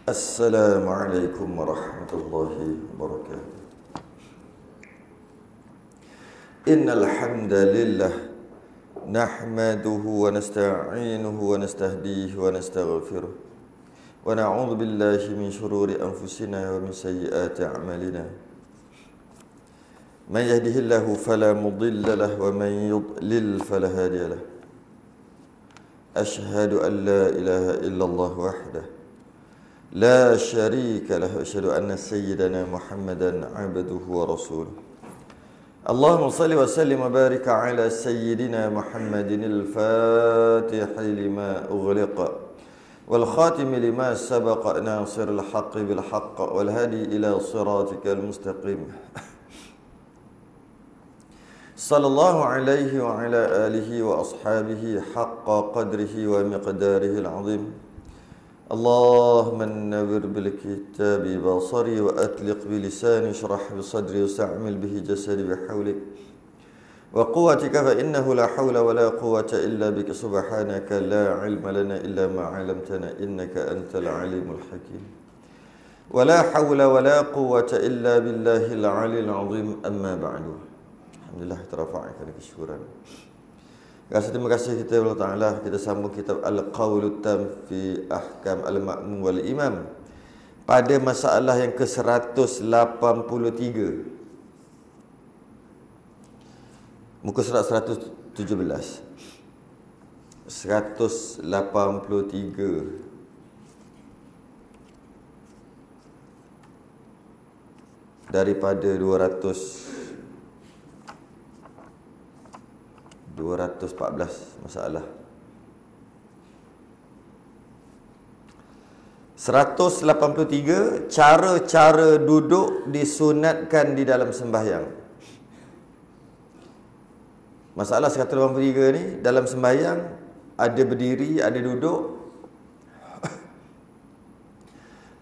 Assalamualaikum warahmatullahi wabarakatuh. Innal hamdalillah nahmaduhu wa nasta'inuhu wa nastahdihi wa nastaghfiruh wa na'udzu billahi min shururi anfusina wa min sayyiati a'malina. Man yahdihillahu fala mudilla lahu wa man yudlil fala hadiya lahu. Ashhadu an la ilaha illallah wahdahu لا شريك له أشهد أن سيدنا محمدا عبده ورسوله اللهم صل وسلم وبارك على سيدنا محمد الفاتح لما أغلق والخاتم لما سبق ناصر الحق بالحق والهادي إلى صراطك المستقيم صلى الله عليه وعلى آله وأصحابه حق قدره ومقداره العظيم اللهم نور بالكتاب بصري وأطلق بلساني اشرح بصدري واستعمل به جسدي بحولك وقوتك فإنه لا حول ولا قوة إلا بك سبحانك لا علم لنا إلا ما علمتنا إنك أنت العليم الحكيم ولا حول ولا قوة إلا بالله العلي العظيم أما بعد الحمد لله ترفعك لك الشكر. Terima kasih kita Allah Ta'ala. Kita sambung kitab Al-Qawlut Tam fi Ahkam Al-Ma'mum wal Imam pada masalah yang ke-183, muka surat 117. 183 daripada 214 masalah. 183 cara-cara duduk disunatkan di dalam sembahyang. Masalah 183 ni dalam sembahyang ada berdiri, ada duduk,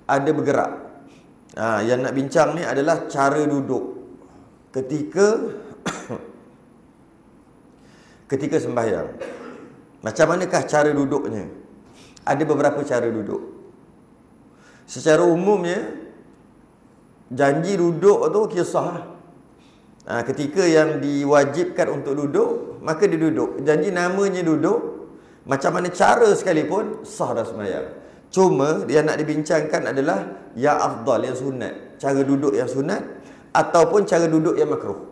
ada bergerak. Yang nak bincang ni adalah cara duduk ketika sembahyang. Macam manakah cara duduknya? Ada beberapa cara duduk. Secara umumnya janji duduk tu kisah. Ketika yang diwajibkan untuk duduk, maka dia duduk. Janji namanya duduk, macam mana cara sekalipun sah dah sembahyang. Cuma yang nak dibincangkan adalah yang afdal, yang sunat, cara duduk yang sunat ataupun cara duduk yang makruh.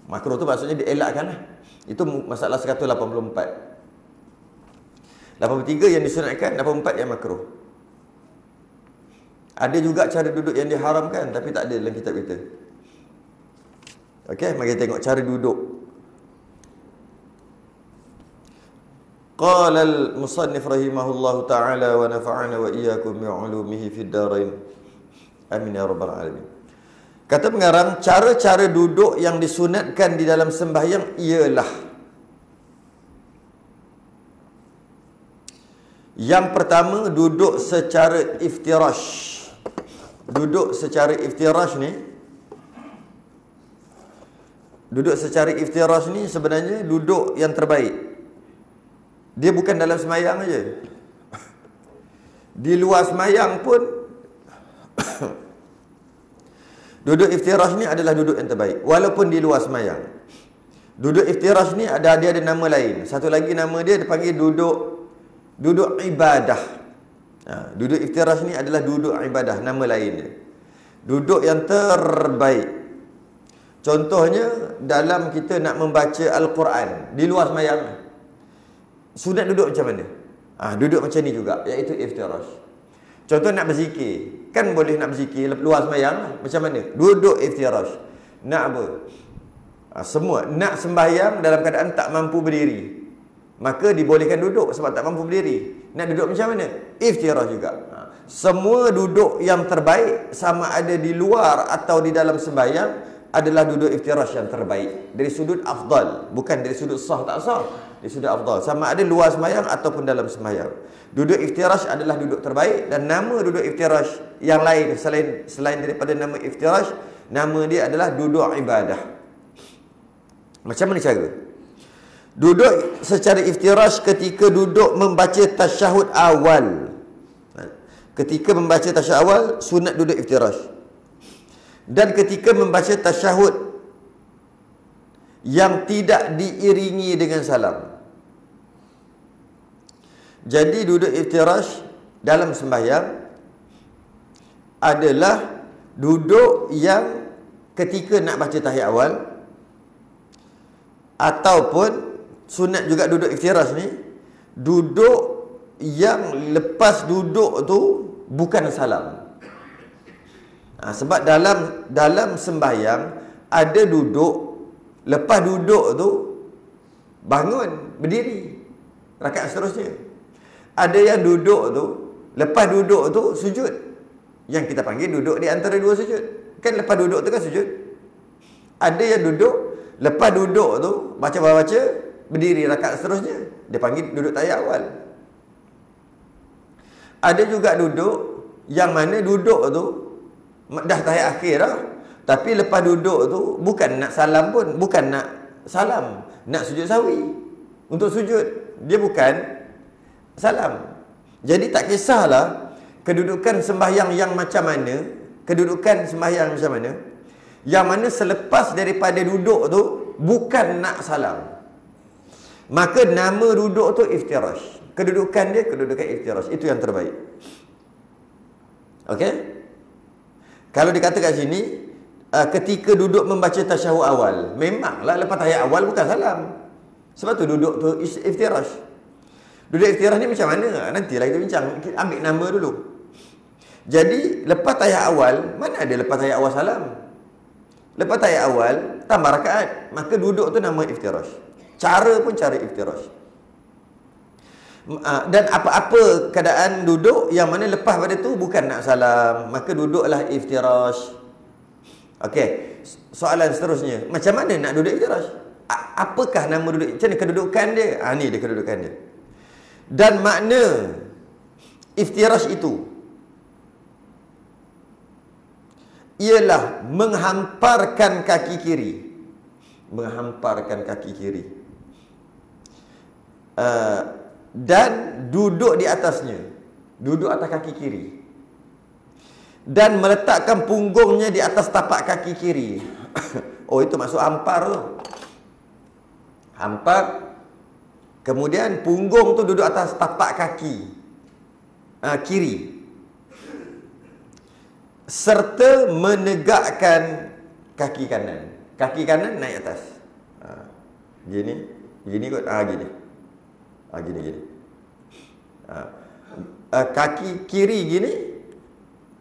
Makruh tu maksudnya dielakkan lah. Itu masalah 184. 83 yang disunatkan, 84 yang makruh. Ada juga cara duduk yang diharamkan, tapi tak ada dalam kitab kita. Okey, mari kita tengok cara duduk. Qala al-musannif rahimahullahu ta'ala wa nafa'ana wa iyyakum bi'ulumihi fid darain. Amin ya rabbal alamin. Kata pengarang, cara-cara duduk yang disunatkan di dalam sembahyang ialah: yang pertama, duduk secara iftirash. Duduk secara iftirash ni, sebenarnya duduk yang terbaik. Dia bukan dalam sembahyang aja. Di luar sembahyang pun duduk iftirash ni adalah duduk yang terbaik, walaupun di luar sembahyang. Duduk iftirash ni dia ada nama lain. Satu lagi nama dia dipanggil duduk ibadah. Duduk iftirash ni adalah duduk ibadah, nama lain dia. Duduk yang terbaik. Contohnya dalam kita nak membaca Al-Quran di luar sembahyang, sunat duduk macam mana? Duduk macam ni juga, iaitu iftirash. Contoh nak berzikir, kan boleh nak berzikir luar sembahyang, macam mana? Duduk iftirash. Nak apa? Semua nak sembahyang dalam keadaan tak mampu berdiri, maka dibolehkan duduk sebab tak mampu berdiri. Nak duduk macam mana? Iftirash juga. semua duduk yang terbaik sama ada di luar atau di dalam sembahyang adalah duduk iftirash yang terbaik dari sudut afdal, bukan dari sudut sah tak sah, dari sudut afdal, sama ada luar sembahyang ataupun dalam sembahyang. Duduk iftirash adalah duduk terbaik, dan nama duduk iftirash yang lain selain daripada nama iftirash, nama dia adalah duduk ibadah. Macam mana cara? Duduk secara iftirash ketika duduk membaca tasyahud awal. Ketika membaca tasyahud awal, sunat duduk iftirash. Dan ketika membaca tasyahud yang tidak diiringi dengan salam. Jadi duduk iftirash dalam sembahyang adalah duduk yang ketika nak baca tahiyat awal, ataupun sunat juga duduk iftirash ni, duduk yang lepas duduk tu bukan salam. Sebab dalam sembahyang ada duduk, lepas duduk tu bangun, berdiri, rakaat seterusnya. Ada yang duduk tu, lepas duduk tu sujud, yang kita panggil duduk di antara dua sujud. Kan lepas duduk tu kan sujud. Ada yang duduk, lepas duduk tu baca-baca, berdiri rakaat seterusnya, dia panggil duduk tahiyat awal. Ada juga duduk yang mana duduk tu dah tahiyat akhir dah, tapi lepas duduk tu bukan nak salam pun, bukan nak salam, nak sujud sahwi. Untuk sujud dia bukan salam. Jadi tak kisahlah kedudukan sembahyang yang macam mana, kedudukan sembahyang macam mana, yang mana selepas daripada duduk tu bukan nak salam, maka nama duduk tu iftirash. Kedudukan dia kedudukan iftirash, itu yang terbaik. Okey? Kalau dikata kat sini, ketika duduk membaca tasyahud awal, memanglah lepas tahiyat awal bukan salam. Sebab tu duduk tu iftirash. Duduk iftirash ni macam mana? Nantilah kita bincang. Kita ambil nama dulu. Jadi, lepas tahiyat awal, mana ada lepas tahiyat awal salam? Lepas tahiyat awal, tambah rakaat. Maka duduk tu nama iftirash. Cara pun cara iftirash. Dan apa-apa keadaan duduk yang mana lepas pada tu bukan nak salam, maka duduklah iftirash. Okey, soalan seterusnya, macam mana nak duduk iftirash? Apakah nama duduk? Macam mana kedudukan dia? Ni dia kedudukan dia. Dan makna iftirash itu ialah menghamparkan kaki kiri. Menghamparkan kaki kiri. Dan duduk di atasnya, duduk atas kaki kiri, dan meletakkan punggungnya di atas tapak kaki kiri. Oh, itu maksud hampar tu. Hampar, kemudian punggung tu duduk atas tapak kaki kiri, serta menegakkan kaki kanan. Kaki kanan naik atas. Gini kot. Gini. Gini. Kaki kiri gini,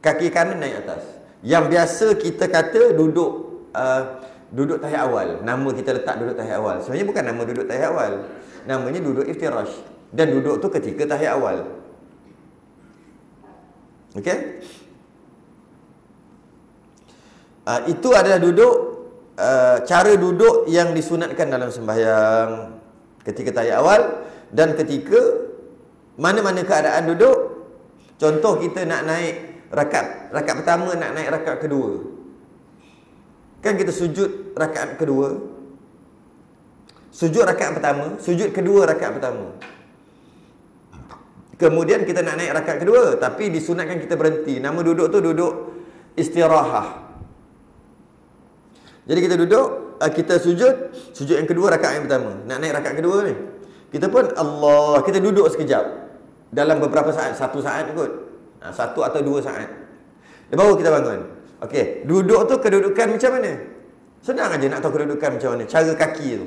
kaki kanan naik atas. Yang biasa kita kata duduk tahiyat awal. Nama kita letak duduk tahiyat awal. Sebenarnya bukan nama duduk tahiyat awal. Namanya duduk iftirash. Dan duduk tu ketika tahiyat awal. Okey? Itu adalah duduk, cara duduk yang disunatkan dalam sembahyang ketika tahiyat awal. Dan ketika mana-mana keadaan duduk, contoh kita nak naik rakaat pertama, nak naik rakaat kedua, kan kita sujud rakaat kedua, sujud rakaat pertama, sujud kedua rakaat pertama, kemudian kita nak naik rakaat kedua, tapi disunatkan kita berhenti. Nama duduk tu duduk istirahah. Jadi kita duduk, kita sujud yang kedua rakaat yang pertama, nak naik rakaat kedua ni, kita pun Allah, kita duduk sekejap dalam beberapa saat, 1 saat kot, 1 atau 2 saat, baru kita bangun. Okey, duduk tu kedudukan macam mana? Senang aja nak tahu kedudukan macam mana, cara kaki tu.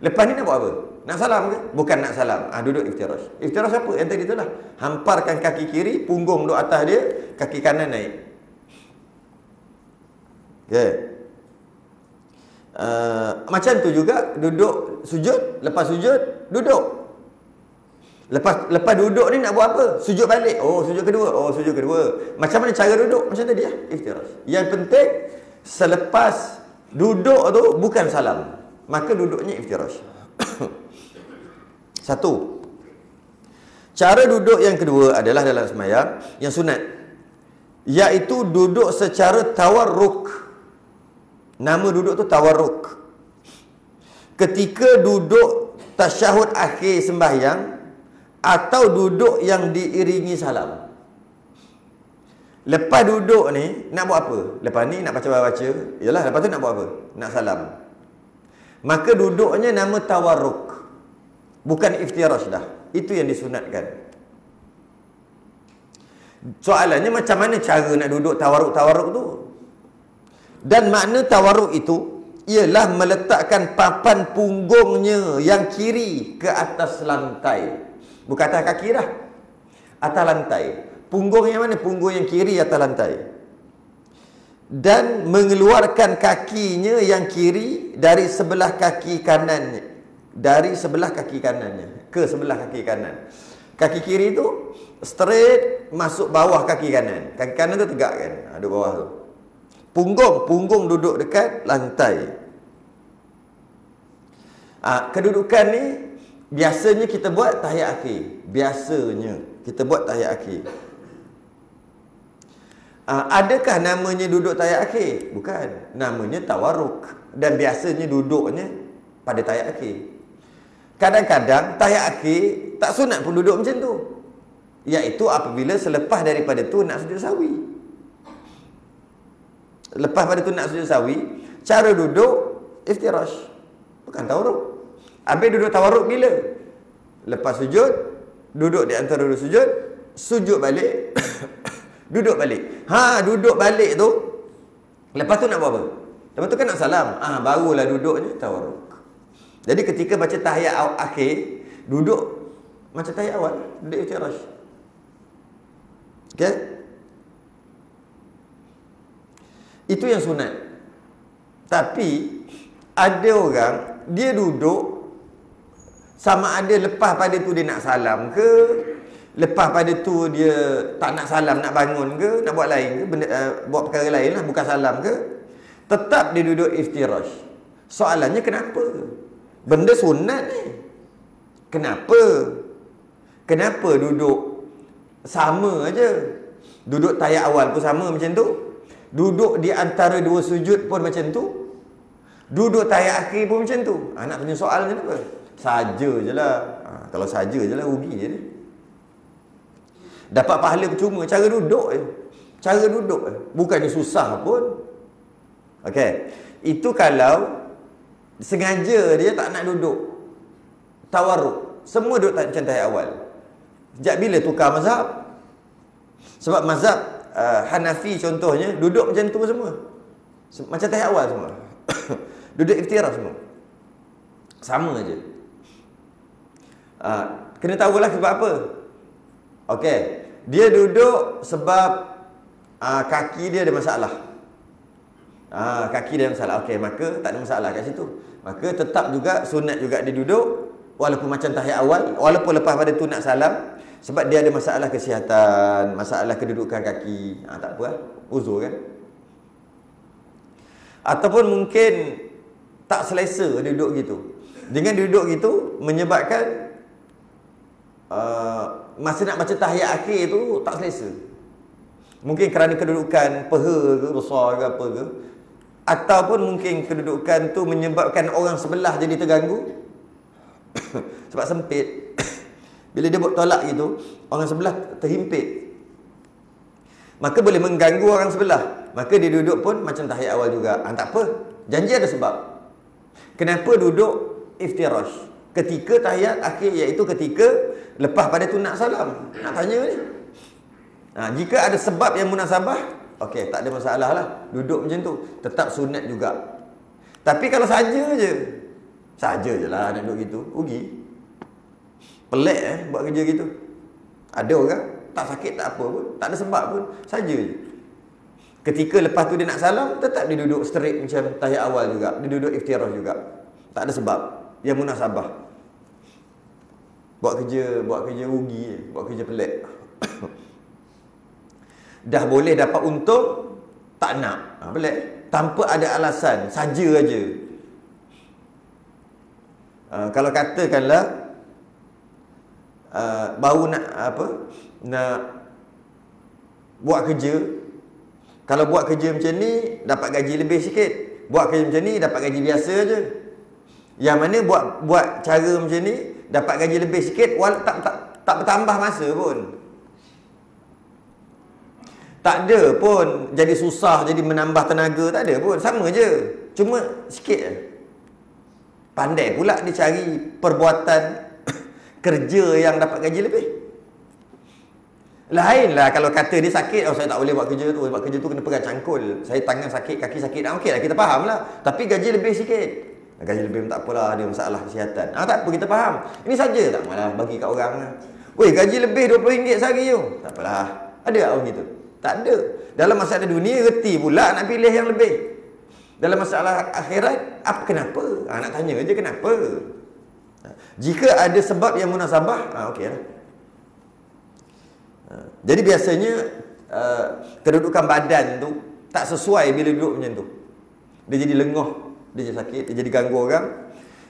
Lepas ni nak buat apa? Nak salam ke? Bukan nak salam. Duduk iftirash. Iftirash apa? Yang tadi tu lah, hamparkan kaki kiri, punggung duduk atas dia, kaki kanan naik. Okey. Macam tu juga duduk sujud, lepas sujud duduk. Lepas duduk ni nak buat apa? Sujud balik. Oh, sujud kedua. Oh, sujud kedua. Macam mana cara duduk? Macam tadi lah. Iftirash. Yang penting, selepas duduk tu, bukan salam. Maka duduknya iftirash. Satu. Cara duduk yang kedua adalah dalam sembahyang yang sunat, iaitu duduk secara tawarruk. Nama duduk tu tawarruk. Ketika duduk tasyahud akhir sembahyang atau duduk yang diiringi salam. Lepas duduk ni nak buat apa? Lepas ni nak baca-baca. Yalah, lepas tu nak buat apa? Nak salam. Maka duduknya nama tawarruk. Bukan iftirash dah. Itu yang disunatkan. Soalannya macam mana cara nak duduk tawarruk-tawarruk tu? Dan makna tawarruk itu ialah meletakkan papan punggungnya yang kiri ke atas lantai. Bukan atas kaki dah. Atas lantai. Punggung yang mana? Punggung yang kiri atas lantai. Dan mengeluarkan kakinya yang kiri dari sebelah kaki kanannya. Dari sebelah kaki kanannya ke sebelah kaki kanan. Kaki kiri tu straight masuk bawah kaki kanan. Kaki kanan tu tegak kan? Ada bawah tu. Punggung duduk dekat lantai. Kedudukan ni biasanya kita buat tahiyat akhir. Biasanya kita buat tahiyat akhir. Adakah namanya duduk tahiyat akhir? Bukan. Namanya tawarruk. Dan biasanya duduknya pada tahiyat akhir. Kadang-kadang tahiyat akhir tak sunat pun duduk macam tu. Iaitu apabila selepas daripada tu nak sujud sahwi. Lepas pada tu nak sujud sahwi, cara duduk iftirash. Bukan tawarruk. Habis duduk tawarruk bila? Lepas sujud, duduk di antara dua sujud, sujud balik, duduk balik. Duduk balik tu, lepas tu nak buat apa? Lepas tu kan nak salam. Barulah duduknya tawarruk. Jadi ketika baca tahiyat akhir, duduk macam tahiyat awal, duduk iftirash. Okay? Itu yang sunat. Tapi ada orang dia duduk sama ada lepas pada tu dia nak salam ke, lepas pada tu dia tak nak salam, nak bangun ke, nak buat lain ke, buat perkara lain lah, bukan salam ke, tetap dia duduk iftirash. Soalannya kenapa? Benda sunat ni. Kenapa duduk sama aja? Duduk tahiyat awal pun sama macam tu. Duduk di antara dua sujud pun macam tu. Duduk tahiyat akhir pun macam tu. Nak tanya soal kenapa? Saja je lah. Kalau saja je lah, rugi je ni. Dapat pahala percuma. Cara duduk je. Cara duduk je. Bukannya susah pun. Okey. Itu kalau sengaja dia tak nak duduk tawarruk. Semua duduk macam tahiyat awal. Sejak bila tukar mazhab? Sebab mazhab Hanafi contohnya duduk macam tu semua. Macam tahiyat awal semua. Duduk iftirash semua. Sama aja. Kena tahulah sebab apa. Okey. Dia duduk sebab kaki dia ada masalah. Kaki dia ada masalah. Okey, maka tak ada masalah kat situ. Maka tetap juga sunat juga dia duduk walaupun macam tahiyat awal, walaupun lepas pada tu nak salam, sebab dia ada masalah kesihatan, masalah kedudukan kaki. Tak apa lah. Uzur kan. Ataupun mungkin tak selesa dia duduk gitu. Dengan duduk gitu menyebabkan masa nak baca tahiyat akhir tu tak selesa. Mungkin kerana kedudukan peha ke besar ke apa ke, ataupun mungkin kedudukan tu menyebabkan orang sebelah jadi terganggu. Sebab sempit. Bila dia buat tolak gitu, orang sebelah terhimpit, maka boleh mengganggu orang sebelah. Maka dia duduk pun macam tahiyat awal juga. Tak apa, janji ada sebab. Kenapa duduk iftirash ketika tahiyat akhir, iaitu ketika lepas pada tu nak salam, nak tanya ni. Jika ada sebab yang munasabah, okey, tak ada masalah lah. Duduk macam tu, tetap sunat juga. Tapi kalau saja je lah nak duduk gitu, rugi. Pelik buat kerja gitu. Ada orang tak sakit tak apa pun, tak ada sebab pun, saja je. Ketika lepas tu dia nak salam, tetap dia duduk straight macam tahiyat awal juga. Dia duduk iftirash juga. Tak ada sebab yang munasabah. buat kerja rugi, buat kerja pelik. Dah boleh dapat untung, tak nak. Pelik. Tanpa ada alasan, saja aja. Kalau katakanlah baru nak nak buat kerja. Kalau buat kerja macam ni dapat gaji lebih sikit. Buat kerja macam ni dapat gaji biasa aje. Yang mana buat cara macam ni dapat gaji lebih sikit, tak bertambah masa pun. Tak ada pun jadi susah, jadi menambah tenaga, tak ada pun. Sama je. Cuma sikit je. Pandai pula dia cari perbuatan kerja yang dapat gaji lebih. Lainlah kalau kata dia sakit, saya tak boleh buat kerja tu. Sebab kerja tu kena pegang cangkul. Saya tangan sakit, kaki sakit. Okeylah, kita faham lah. Tapi gaji lebih sikit. Gaji lebih tak apalah, ada masalah kesihatan. Tak apa, kita faham. Ini saja tak malah bagi kat orang lah. Weh, gaji lebih RM20 sehari tu. Tak apalah. Ada tak orang gitu? Tak ada. Dalam masalah dunia, reti pula nak pilih yang lebih. Dalam masalah akhirat, kenapa? Nak tanya je kenapa. Jika ada sebab yang munasabah, okeylah. Jadi biasanya kedudukan badan tu tak sesuai bila duduk macam tu. Dia jadi lengoh, dia jadi sakit, dia jadi ganggu orang.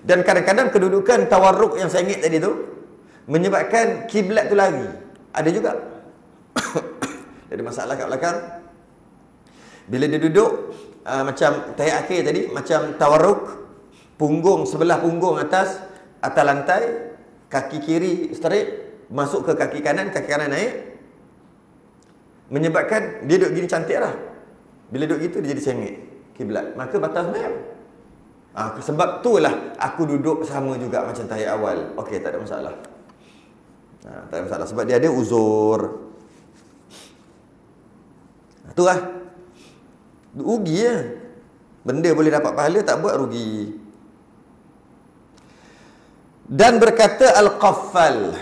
Dan kadang-kadang kedudukan tawarruk yang saya ingat tadi tu menyebabkan kiblat tu lari. Ada juga. Ada masalah kat belakang. Bila dia duduk macam tahiyat akhir tadi, macam tawarruk, punggung, sebelah punggung atas lantai, kaki kiri straight, masuk ke kaki kanan naik, menyebabkan dia duduk gini cantik lah. Bila duduk gitu dia jadi sengit kiblat, maka batal sembahyang. Sebab itulah aku duduk sama juga macam tahiyat awal. Okey, tak ada masalah. Tak ada masalah sebab dia ada uzur. Itulah. Rugi ya. Benda boleh dapat pahala, tak buat rugi. Dan berkata Al-Qaffal,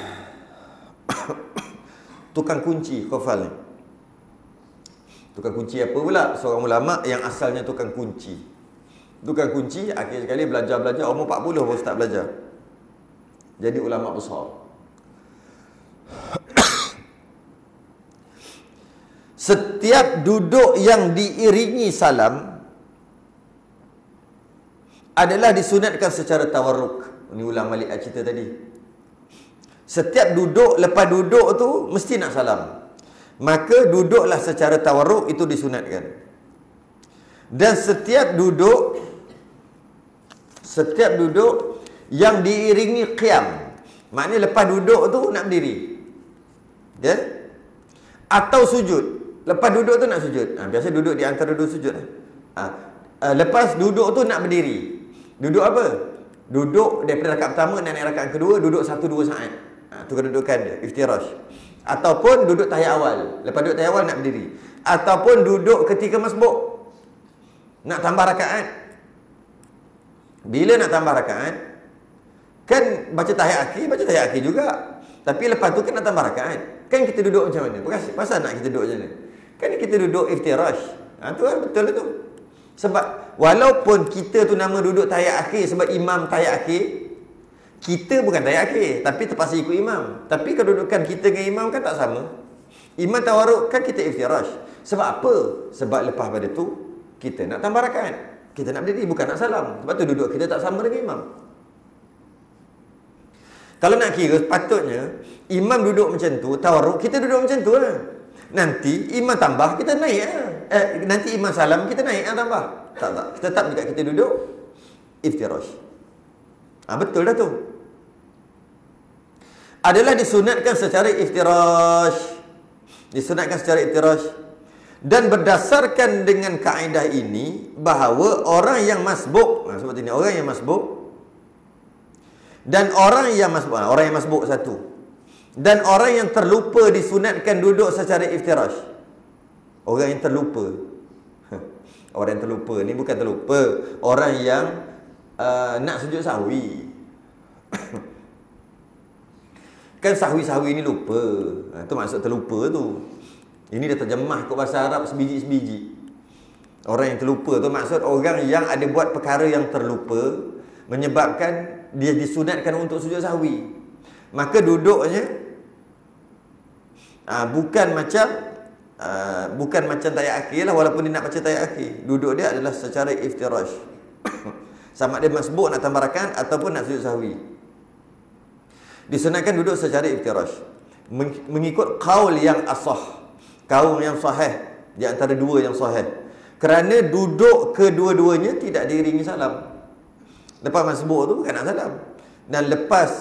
tukang kunci, Qaffal ni. Tukang kunci apa pula? Seorang ulama yang asalnya tukang kunci. Tukang kunci, akhir sekali belajar, umur 40 baru start belajar. Jadi ulama besar. Setiap duduk yang diiringi salam adalah disunatkan secara tawarruk. Ini ulang balik cerita tadi. Setiap duduk, lepas duduk tu mesti nak salam. Maka duduklah secara tawarruk, itu disunatkan. Dan setiap duduk yang diiringi qiyam, maknanya lepas duduk tu nak berdiri. Ya? Atau sujud. Lepas duduk tu nak sujud. Biasa duduk di antara dua sujud. Lepas duduk tu nak berdiri. Duduk apa? Duduk daripada rakaat pertama naik rakaat kedua, duduk 1-2 saat. Tu kedudukan dia, iftirash. Ataupun duduk tahiyat awal. Lepas duduk tahiyat awal nak berdiri. Ataupun duduk ketika masbuk, nak tambah rakaat. Bila nak tambah rakaat, kan baca tahiyat akhir juga. Tapi lepas tu kan nak tambah rakaat. Kan kita duduk macam mana? Pasal nak kita duduk macam mana? Kan kita duduk iftirash. Tu kan betul lah tu. Sebab walaupun kita tu nama duduk tahiyat akhir sebab imam tahiyat akhir, kita bukan tahiyat akhir, tapi terpaksa ikut imam. Tapi kedudukan kita dengan imam kan tak sama. Imam tawarruk kan kita iftirash. Sebab apa? Sebab lepas pada tu kita nak tambah rakaat. Kita nak berdiri, bukan nak salam. Sebab tu duduk kita tak sama dengan imam. Kalau nak kira, patutnya imam duduk macam tu, tawarruk, kita duduk macam tu lah. Nanti imam tambah, kita naik lah. Nanti imam salam, kita naik lah tambah. Tak. Tetap juga kita duduk iftirash. Betul dah tu. Adalah disunatkan secara iftirash. Dan berdasarkan dengan kaedah ini, bahawa orang yang masbuk, seperti ini, orang yang masbuk dan orang yang masbuk satu, dan orang yang terlupa disunatkan duduk secara iftirash. Orang yang terlupa. Orang yang terlupa ni bukan terlupa, orang yang nak sujud sahwi. Kan sahwi-sahwi ni lupa. Itu maksud terlupa tu. Ini dah terjemah ke bahasa Arab sebiji-sebiji. Orang yang terlupa tu maksud orang yang ada buat perkara yang terlupa, menyebabkan dia disunatkan untuk sujud sahwi. Maka duduknya bukan macam tayak akhir lah, walaupun dia nak baca tayak akhir. Duduk dia adalah secara iftirash. Sama ada masbuk nak tambah rakaat ataupun nak sujud sahwi. Disunatkan duduk secara iftirash. Mengikut qaul yang asah. Qaul yang sahih di antara dua yang sahih. Kerana duduk kedua-duanya tidak diiringi salam. Lepas masbuk tu bukan nak salam. Dan lepas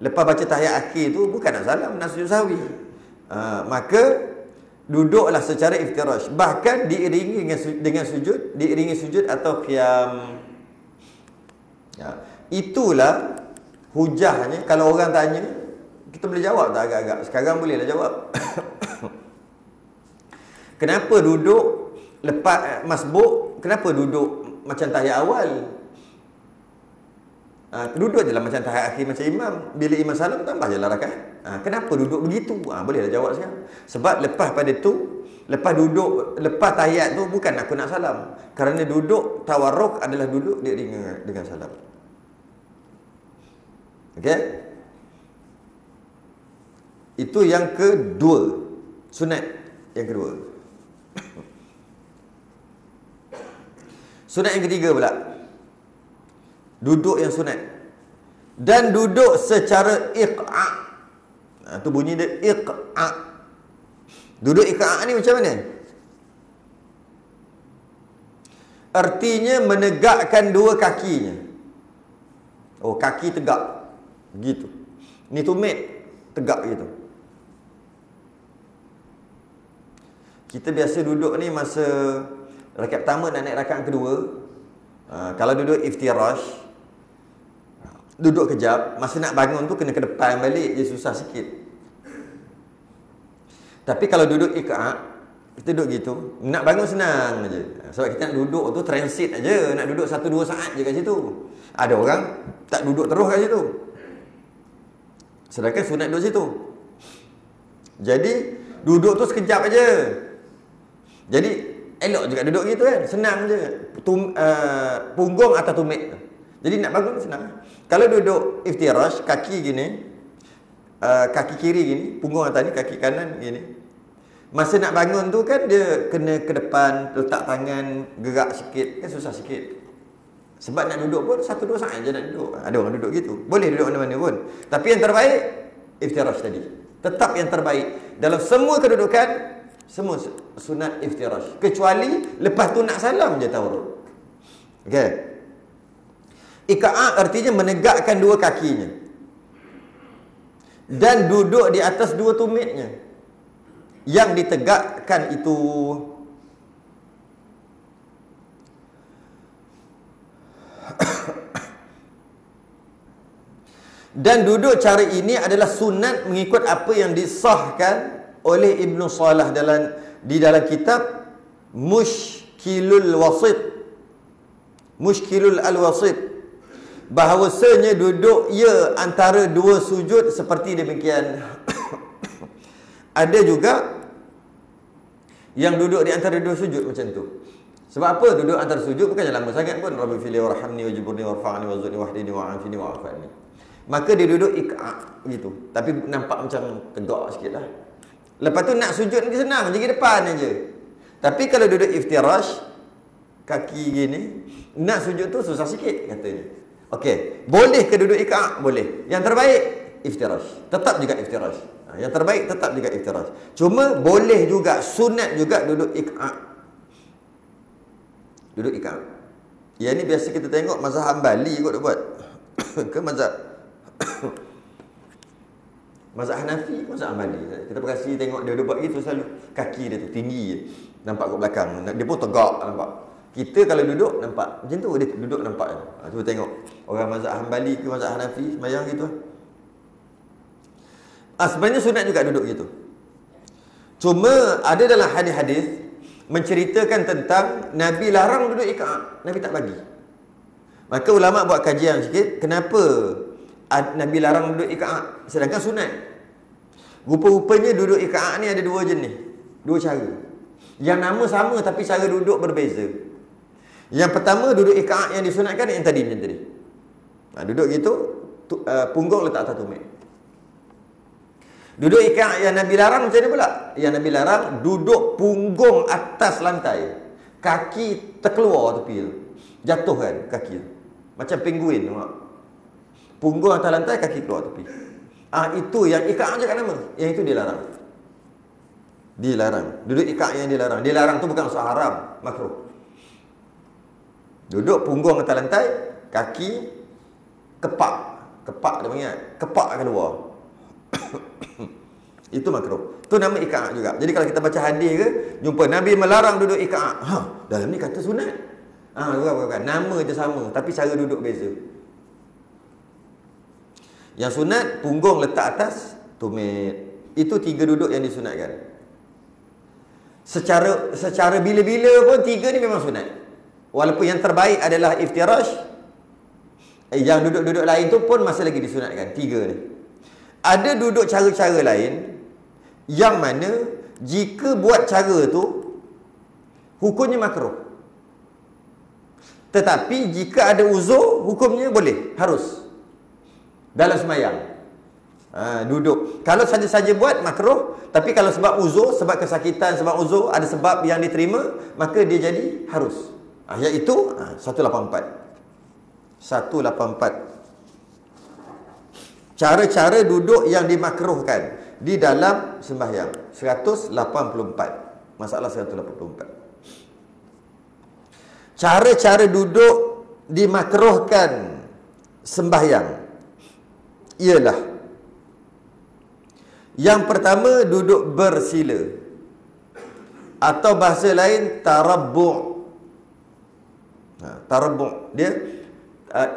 baca tahiyat akhir tu bukan nak salam, nak sujud sahwi. Maka duduklah secara iftirash. Bahkan diiringi dengan sujud, diiringi sujud atau qiyam. Itulah hujahnya. Kalau orang tanya, kita boleh jawab tak agak-agak? Sekarang bolehlah jawab. Kenapa duduk lepas masbuk? Kenapa duduk macam tahiyat awal? Duduk je lah macam tahiyat akhir macam imam. Bila imam salam, tambah je lah rakaat. Kenapa duduk begitu? Bolehlah jawab sekarang. Sebab lepas pada tu, lepas tahiyat tu bukan aku nak salam. Kerana duduk tawarruk adalah duduk dengan salam. Okey? Itu yang kedua. Sunat yang kedua. Sunat yang ketiga pula. Duduk yang sunat. Dan duduk secara iq'a'. Tu bunyi dia iq'a'. Duduk iq'a' ni macam mana? Artinya menegakkan dua kakinya. Oh, kaki tegak. Begitu. Ni tumit tegak gitu. Kita biasa duduk ni masa rakaat pertama nak naik rakaat kedua. Kalau duduk iftirash, duduk kejap, masa nak bangun tu kena ke depan balik, dia susah sikit. Tapi kalau duduk iq'a', kita duduk gitu, nak bangun senang aja. Sebab kita nak duduk tu transit aja, nak duduk 1-2 saat je kat situ. Ada orang tak duduk terus kat situ. Sedangkan sunat duduk situ. Jadi duduk tu sekejap aja. Jadi elok juga duduk gitu kan, senang je. Punggung atau tumit. Jadi nak bangun senang. Kalau duduk iftirash, kaki gini, kaki kiri gini, punggung atas ni, kaki kanan gini. Masa nak bangun tu kan dia kena ke depan, letak tangan, gerak sikit, kan susah sikit. Sebab nak duduk pun 1-2 saat je nak duduk. Ada orang duduk gitu. Boleh duduk mana-mana pun. Tapi yang terbaik, iftirash tadi. Tetap yang terbaik. Dalam semua kedudukan, semua sunat iftirash. Kecuali lepas tu nak salam je tawarruk. Okey. Iq'a' artinya menegakkan dua kakinya. Dan duduk di atas dua tumitnya. Yang ditegakkan itu dan duduk cara ini adalah sunat mengikut apa yang disahkan oleh Ibn Salah di dalam kitab Mushkilul Wasit. Mushkilul Al-Wasit. Bahawasanya duduk antara dua sujud seperti demikian. Ada juga yang duduk di antara dua sujud macam tu. Sebab apa? Duduk antara sujud bukannya lama sangat pun. Rabbi fili warhamni wajiburni warfa'ni wazudni wahdini wa'afini wa'afani. Maka dia duduk iq'a' gitu. Tapi nampak macam tegak sikit lah. Lepas tu nak sujud ni senang, pergi depan aja. Tapi kalau duduk iftirash, kaki gini, nak sujud tu susah sikit katanya. Okey, boleh ke duduk iq'a'? Boleh. Yang terbaik iftirash. Tetap juga iftirash. Yang terbaik tetap juga iftirash. Cuma boleh juga, sunat juga duduk iq'a'. Duduk iq'a'. Yang ni biasa kita tengok mazhab Hambali kot dia buat. Ke mazhab Hanafi, mazhab Hambali. Kita perhati tengok dia buat gitu selalu. Kaki dia tu tinggi je. Nampak kat belakang. Dia pun tegak nampak. Kita kalau duduk nampak macam tu, dia duduk nampak. Cuba tengok orang mazhab Hambali ke mazhab Hanafi sembahyang gitu. Sebenarnya sunat juga duduk gitu. Cuma ada dalam hadis-hadis menceritakan tentang Nabi larang duduk iq'a'. Nabi tak bagi. Maka ulama buat kajian sikit, kenapa Nabi larang duduk iq'a', sedangkan sunat. Rupa-rupanya duduk iq'a' ni ada dua jenis, dua cara. Yang nama sama tapi cara duduk berbeza. Yang pertama duduk iq'a' yang disunatkan yang tadi macam tadi. Duduk gitu, punggung letak atas tumit. Duduk ikat yang Nabi larang macam mana pula? Yang Nabi larang duduk punggung atas lantai, kaki terkeluar tepi tu, jatuh kan kaki tu. Macam penguin tengok. Punggung atas lantai, kaki keluar tepi. Itu yang ikat je kat nama. Yang itu dilarang. Dilarang. Duduk ikat yang dilarang. Dilarang tu bukan maksud haram, makruh. Duduk punggung atas lantai, kaki kepak. Kepak dia panggil. Kepak keluar. Itu makruh. Tu nama ikat juga. Jadi kalau kita baca hadis ke, jumpa Nabi melarang duduk ikat. Dalam ni kata sunat. Bukan. Nama je sama, tapi cara duduk beza. Yang sunat, punggung letak atas tumit. Itu 3 duduk yang disunatkan. Secara bila-bila pun 3 ni memang sunat. Walaupun yang terbaik adalah iftirash, yang duduk-duduk lain tu pun masih lagi disunatkan. 3 ni. Ada duduk cara-cara lain yang mana jika buat cara tu hukumnya makruh. Tetapi jika ada uzur, hukumnya boleh, harus. Dalam semayang. Duduk. Kalau saja-saja buat, makruh. Tapi kalau sebab uzur, sebab kesakitan, sebab uzur, ada sebab yang diterima, maka dia jadi harus. Iaitu 184. 184. Cara-cara duduk yang dimakruhkan di dalam sembahyang. 184. Masalah 184. Cara-cara duduk dimakruhkan sembahyang ialah, yang pertama duduk bersila, atau bahasa lain tarabbu'. Tarabbu' dia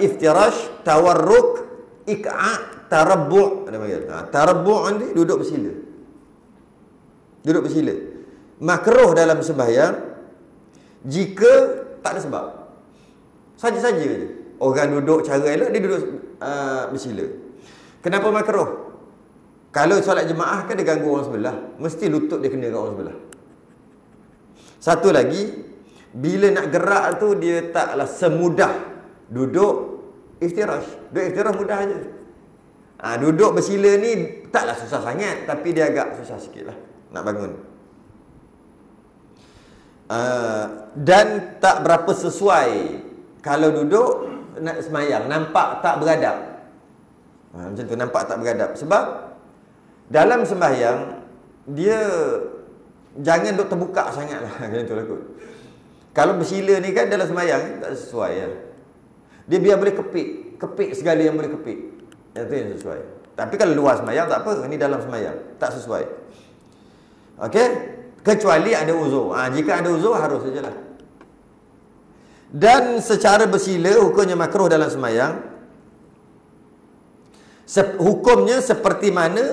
iftirash, tawarruk, ik'a', tarabbu'. Tarabbu' ni duduk bersila. Duduk bersila. Makruh dalam sembahyang jika tak ada sebab. Saja-saja je. Orang duduk cara elok, dia duduk bersila. Kenapa makruh? Kalau solat jemaah kan dia ganggu orang sebelah, mesti lutut dia kena kat orang sebelah. Satu lagi, bila nak gerak tu dia taklah semudah duduk iftirash. Duduk iftirash mudah aje. Duduk bersila ni taklah susah sangat, tapi dia agak susah sikit lah nak bangun. Dan tak berapa sesuai kalau duduk nak semayang, nampak tak beradab. Macam tu, nampak tak beradab. Sebab dalam sembahyang dia jangan duk terbuka sangat lah. Macam tu lah kot. Kalau bersila ni kan dalam sembahyang tak sesuai lah. Dia biar boleh kepik segala yang boleh kepik. Yang tu yang sesuai. Tapi kalau luar sembahyang tak apa, ni dalam sembahyang tak sesuai. Okey? Kecuali ada uzur. Jika ada uzur harus sajalah. Dan secara bersila hukumnya makruh dalam sembahyang. Hukumnya seperti mana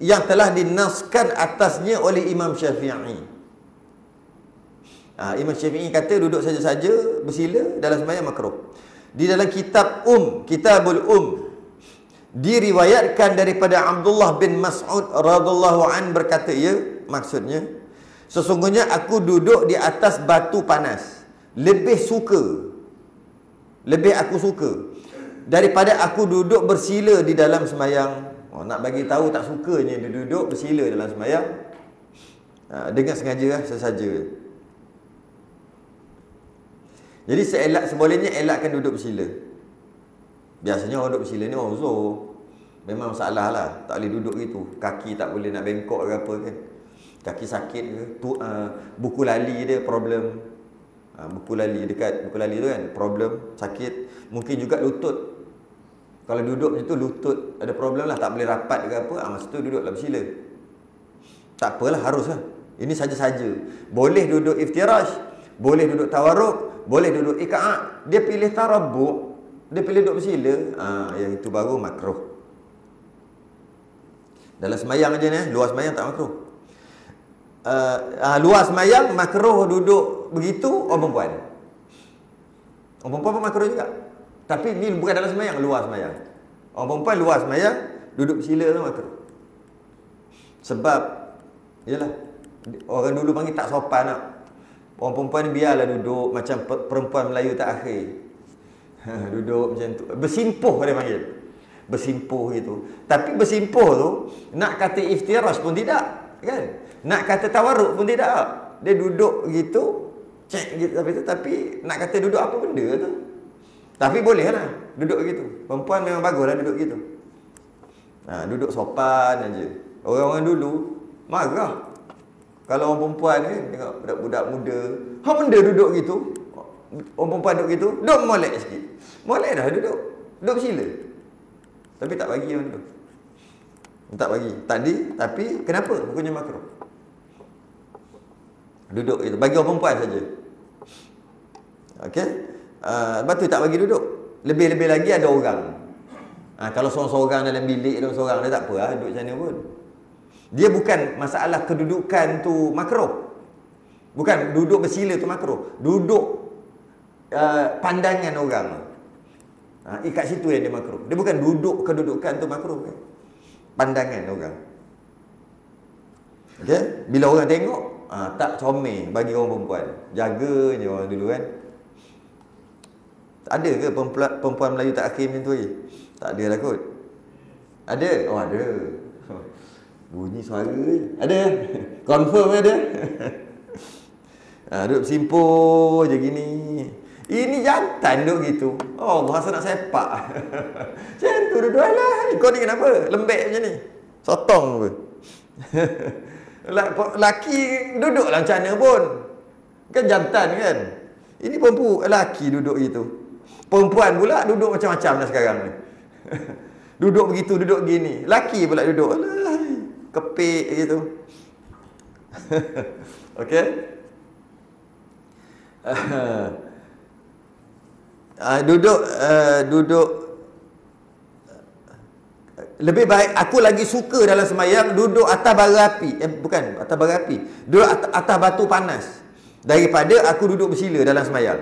yang telah dinaskan atasnya oleh Imam Syafi'i. Imam Syafi'i kata duduk saja-saja bersila dalam sembahyang makruh. Di dalam Kitabul diriwayatkan daripada Abdullah bin Mas'ud radhiyallahu an berkata, maksudnya, sesungguhnya aku duduk di atas batu panas, lebih aku suka daripada aku duduk bersila di dalam sembahyang. Nak bagi tahu tak sukanya dia duduk bersila dalam sembahyang, dengan sengaja sesaja. Jadi sebolehnya elakkan duduk bersila. Biasanya orang duduk bersila ni orang uzur, memang masalah lah, tak boleh duduk gitu. Kaki tak boleh nak bengkok ke apa kan, kaki sakit ke, buku lali dia problem. Buku lali dekat buku lali tu kan problem, sakit. Mungkin juga lutut. Kalau duduk macam tu lutut ada problem lah, tak boleh rapat ke apa, masa tu duduklah bersila. Tak apalah, haruslah. Ini saja-saja. Boleh duduk iftirash, boleh duduk tawarruk, boleh duduk ik'a'. Dia pilih tarabbu', dia pilih duduk bersila. Yang itu baru makruh. Dalam semayang aja ni, luar semayang tak makruh. Luar semayang makruh duduk begitu orang perempuan. Orang perempuan pun makruh juga. Tapi ni bukan dalam semayang, luar semayang. Orang perempuan luar semayang duduk bersila tu makruh. Sebab yalah, orang dulu panggil tak sopan lah. Orang perempuan biarlah duduk macam perempuan Melayu tak akhir. Duduk macam tu, bersimpuh dia panggil. bersimpuh itu. Tapi bersimpuh tu nak kata iftirash pun tidak, kan? Nak kata tawarruk pun tidak. Dia duduk gitu, cek gitu tapi nak kata duduk apa benda tu. Tapi boleh lah duduk gitu. Perempuan memang baguslah duduk gitu. Duduk sopan aja. Orang-orang dulu marah kalau orang perempuan ni tengok budak-budak muda, benda duduk gitu. Orang perempuan duduk gitu, duduk molek sikit. Molek dah duduk. Duduk bersila. Tapi tak bagi orang tu. Tak bagi. Tapi kenapa? Hukumnya makruh. Duduk itu bagi orang perempuan saja. Okey. Lepas tu tak bagi duduk. Lebih-lebih lagi ada orang. Kalau seorang-seorang dalam bilik dia seorang, dia tak apa lah duduk macam mana pun. Dia bukan masalah kedudukan tu makruh. Bukan duduk bersila tu makruh. Duduk pandangan orang. Kat situ yang dia makruh. Dia bukan duduk kedudukan tu makruh. Kan? Pandangan orang. Okey, bila orang tengok tak comel bagi orang perempuan. Jaga je orang dulu kan. Ada ke perempuan Melayu tak akhir macam tu lagi? Tak ada lah kot. Ada? Oh ada. Bunyi suara je. Ada? Confirm ada? Duduk bersimpuh je gini. Ini jantan duduk gitu. Oh Allah, rasa nak sepak. Macam tu duduk lah. Kau ni kenapa? Lembek macam ni. Sotong ke? Laki duduklah macam mana pun. Kan jantan kan? Ini perempuan, laki duduk gitu. Perempuan pula duduk macam-macam dah sekarang ni. Duduk begitu, duduk gini. Laki pula duduk. Alah, kepik gitu. Okey? Duduk lebih baik aku lagi suka dalam sembahyang duduk atas bara api. Bukan atas bara api. Duduk atas batu panas daripada aku duduk bersila dalam sembahyang.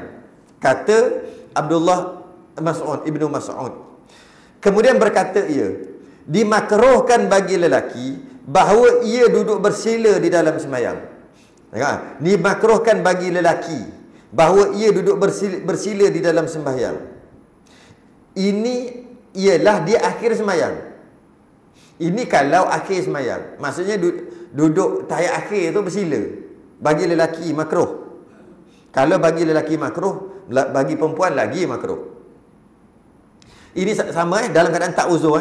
Kata Abdullah Ibnu Mas'ud. Kemudian berkata ia, dimakruhkan bagi lelaki bahawa ia duduk bersila di dalam sembahyang. Dimakruhkan bagi lelaki bahawa ia duduk bersila di dalam sembahyang. Ini ialah di akhir sembahyang. Ini kalau akhir sembahyang. Maksudnya duduk tahiyat akhir tu bersila. Bagi lelaki makruh. Kalau bagi lelaki makruh, bagi perempuan lagi makruh. Ini sama dalam keadaan tak uzur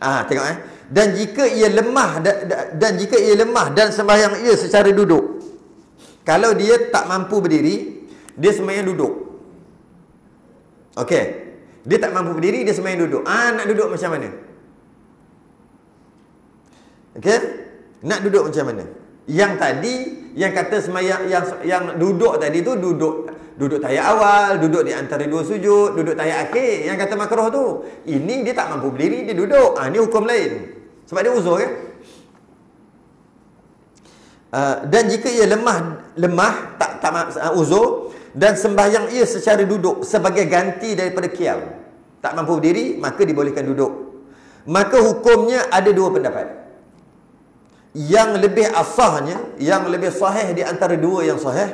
tengok Dan jika ia lemah dan sembahyang ia secara duduk. Kalau dia tak mampu berdiri, dia sembahyang duduk. Okey. Dia tak mampu berdiri, dia sembahyang duduk. Nak duduk macam mana? Okey? Nak duduk macam mana? Yang tadi, yang kata sembahyang yang duduk tadi tu duduk tahiyat awal, duduk di antara dua sujud, duduk tahiyat akhir, yang kata makruh tu. Ini dia tak mampu berdiri, dia duduk. Ni hukum lain. Sebab dia uzur kan? Dan jika ia lemah tak uzur dan sembahyang ia secara duduk sebagai ganti daripada qiyam, tak mampu berdiri, maka dibolehkan duduk. Maka hukumnya ada dua pendapat. Yang lebih asahnya, yang lebih sahih di antara dua yang sahih,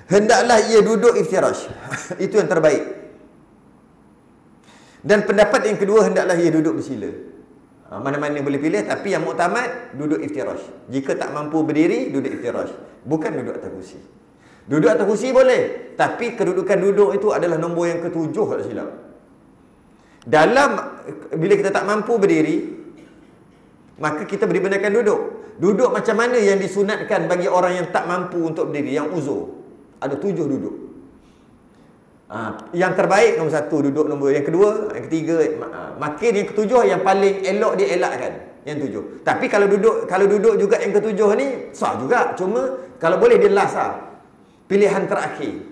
hendaklah ia duduk iftirash. Itu yang terbaik. Dan pendapat yang kedua, hendaklah ia duduk bersila. Mana-mana boleh pilih, tapi yang muktamad duduk iftirash. Jika tak mampu berdiri, duduk iftirash. Bukan duduk atas kursi. Duduk atas kursi boleh, tapi kedudukan duduk itu adalah nombor yang ketujuh, tak silap. Bila kita tak mampu berdiri, maka kita dibenarkan duduk. Duduk macam mana yang disunatkan bagi orang yang tak mampu untuk berdiri, yang uzur. Ada 7 duduk. Yang terbaik nombor 1 duduk, nombor yang kedua, yang ketiga, makin yang ketujuh yang paling elok dielakkan, yang 7. Tapi kalau duduk juga yang ketujuh ni sah juga, cuma kalau boleh dia last pilihan terakhir.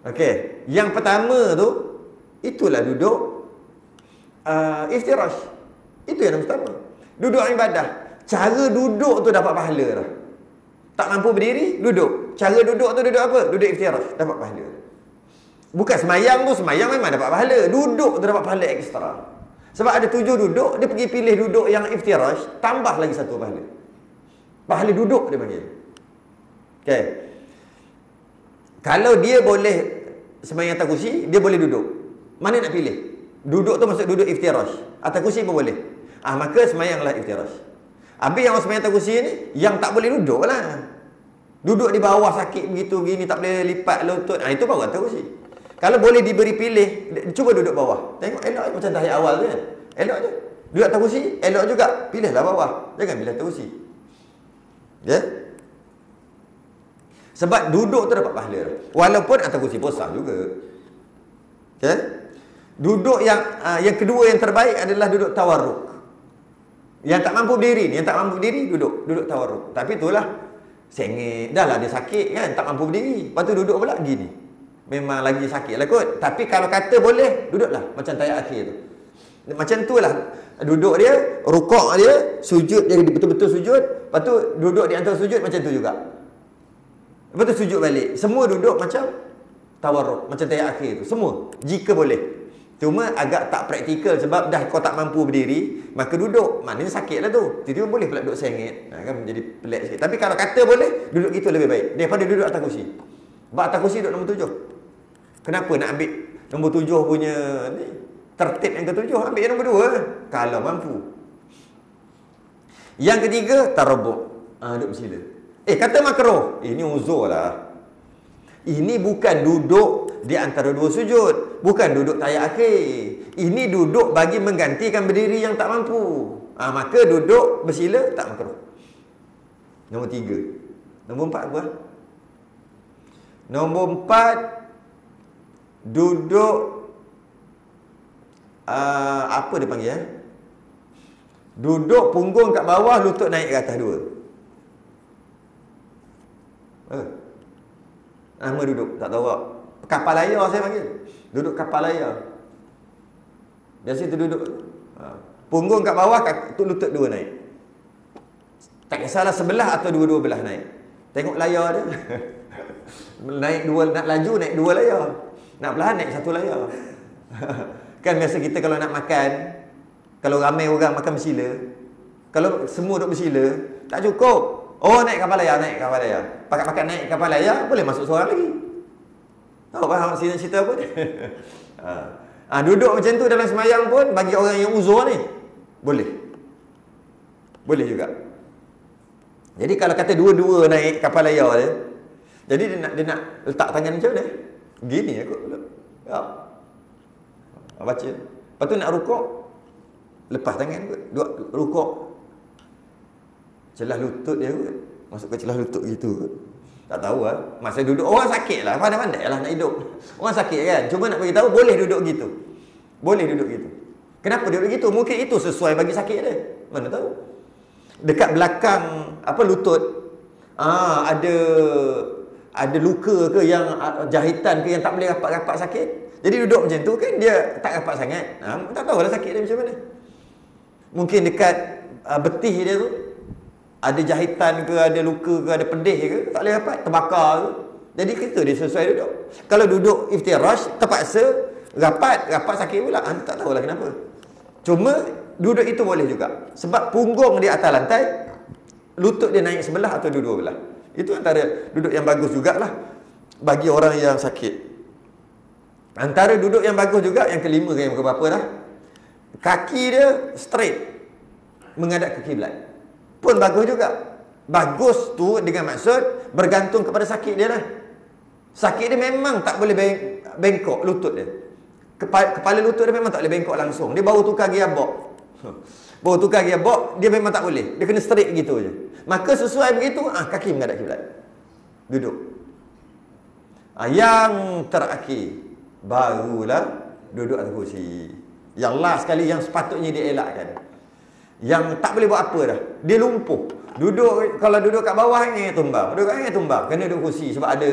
Okey, yang pertama tu itulah duduk iftirash. Itu yang pertama. Duduk ibadah. Cara duduk tu dapat pahala dah. Tak mampu berdiri, duduk. Cara duduk tu duduk apa? Duduk iftirash, dapat pahala. Bukan semayang tu, semayang memang dapat pahala. Duduk tu dapat pahala ekstra. Sebab ada 7 duduk, dia pergi pilih duduk yang iftirash, tambah lagi 1 pahala. Pahala duduk dia panggil. Okay. Kalau dia boleh semayang atas kursi, dia boleh duduk. Mana nak pilih? Duduk tu maksud duduk iftirash. Atas kursi pun boleh. Maka semayanglah iftirash. Habis yang orang semayang atas kursi ni, yang tak boleh duduk lah. Duduk di bawah sakit begitu gini, tak boleh lipat lutut. Itu baru atas kursi. Kalau boleh diberi pilih, cuba duduk bawah. Tengok elok macam tahiyat awal tu kan. Elok je. Duduk atas kursi, elok juga. Pilihlah bawah. Jangan pilih atas kursi. Ya? Sebab duduk tu dapat pahala. Walaupun atas kursi pun sah juga. Ya? Duduk yang kedua yang terbaik adalah duduk tawarruk. Yang tak mampu berdiri ni, yang tak mampu berdiri duduk tawarruk. Tapi itulah sengit. Dah lah dia sakit kan, tak mampu berdiri. Lepas tu duduk pula gini. Memang lagi sakit lah kot. Tapi kalau kata boleh, duduklah macam tayat akhir tu. Macam tu lah. Duduk dia, rukuk dia, sujud dia betul-betul sujud. Lepas tu duduk di antara sujud macam tu juga. Lepas tu sujud balik. Semua duduk macam tawarruk, macam tayat akhir tu. Semua, jika boleh. Cuma agak tak praktikal sebab dah kau tak mampu berdiri, maka duduk. Maknanya sakit lah tu. Tiba-tiba boleh pula duduk sengit. Kan menjadi pelik sikit. Tapi kalau kata boleh, duduk gitu lebih baik daripada duduk atas kursi. Sebab atas kursi duduk nombor 7. Kenapa nak ambil nombor 7 punya ni? Tertib yang ke-7, ambil yang nombor 2 kalau mampu. Yang ketiga, tarabuk. Duduk bersila. Kata makruh. Ini uzur lah. Ini bukan duduk di antara dua sujud. Bukan duduk tayat akhir. Ini duduk bagi menggantikan berdiri yang tak mampu. Maka duduk bersila tak makruh. Nombor 3. Nombor 4 apa? Nombor 4 duduk apa dia panggil duduk punggung kat bawah, lutut naik ke atas 2. Nama duduk tak tahu tak. Kapal layar saya panggil. Duduk kapal layar. Biasa tu duduk punggung kat bawah, lutut 2 naik. Tak kisahlah sebelah atau dua-dua belah naik. Tengok layar dia. Naik 2, nak laju naik 2 layar. Nak perlahan naik 1 layar. Kan biasa kita kalau nak makan, kalau ramai orang makan bersila, kalau semua duduk bersila, tak cukup. Naik kapal layar, naik kapal layar. Pakat-pakat naik kapal layar, boleh masuk seorang lagi. Tahu faham cerita apa? Duduk macam tu dalam semayang pun, bagi orang yang uzur ni, boleh. Boleh juga. Jadi kalau kata dua-dua naik kapal layar dia, jadi dia nak letak tangan macam mana? Gini aku. Baca. Lepas tu nak rukuk, lepas tangan kot. Rukuk. Celah lutut dia kot. Masuk ke celah lutut gitu kot. Tak tahu lah. Masa duduk, orang sakit lah. Pandai-pandai lah nak hidup. Orang sakit kan. Cuma nak beritahu, boleh duduk gitu. Boleh duduk gitu. Kenapa duduk gitu? Mungkin itu sesuai bagi sakit dia. Mana tahu. Dekat belakang lutut, ada luka ke, yang jahitan ke, yang tak boleh rapat-rapat sakit. Jadi duduk macam tu kan dia tak rapat sangat. Tak tahulah sakit dia macam mana. Mungkin dekat betih dia tu ada jahitan ke, ada luka ke, ada pedih ke, tak boleh rapat, terbakar ke. Jadi kita dia sesuai duduk. Kalau duduk iftirash terpaksa rapat sakit pula. Tak tahulah kenapa. Cuma duduk itu boleh juga. Sebab punggung dia atas lantai, lutut dia naik sebelah atau dua-dua belah. Itu antara duduk yang bagus jugalah bagi orang yang sakit. Antara duduk yang bagus juga, yang kelima ke yang berapa dah, kaki dia straight menghadap ke kiblat. Pun bagus juga. Bagus tu dengan maksud bergantung kepada sakit dia lah. Sakit dia memang tak boleh bengkok lutut dia. Kepala lutut dia memang tak boleh bengkok langsung. Dia baru tukar gearbox. Baru tukar gearbox, dia memang tak boleh. Dia kena straight gitu je. Maka sesuai begitu, kaki menghadap kiblat. Duduk. Yang terakhir, barulah duduk atas kursi. Yang last sekali yang sepatutnya dia elakkan. Yang tak boleh buat apa dah. Dia lumpuh. Duduk, kalau duduk kat bawah ni tumbang. Duduk kat ni tumbang. Kena duduk kursi sebab ada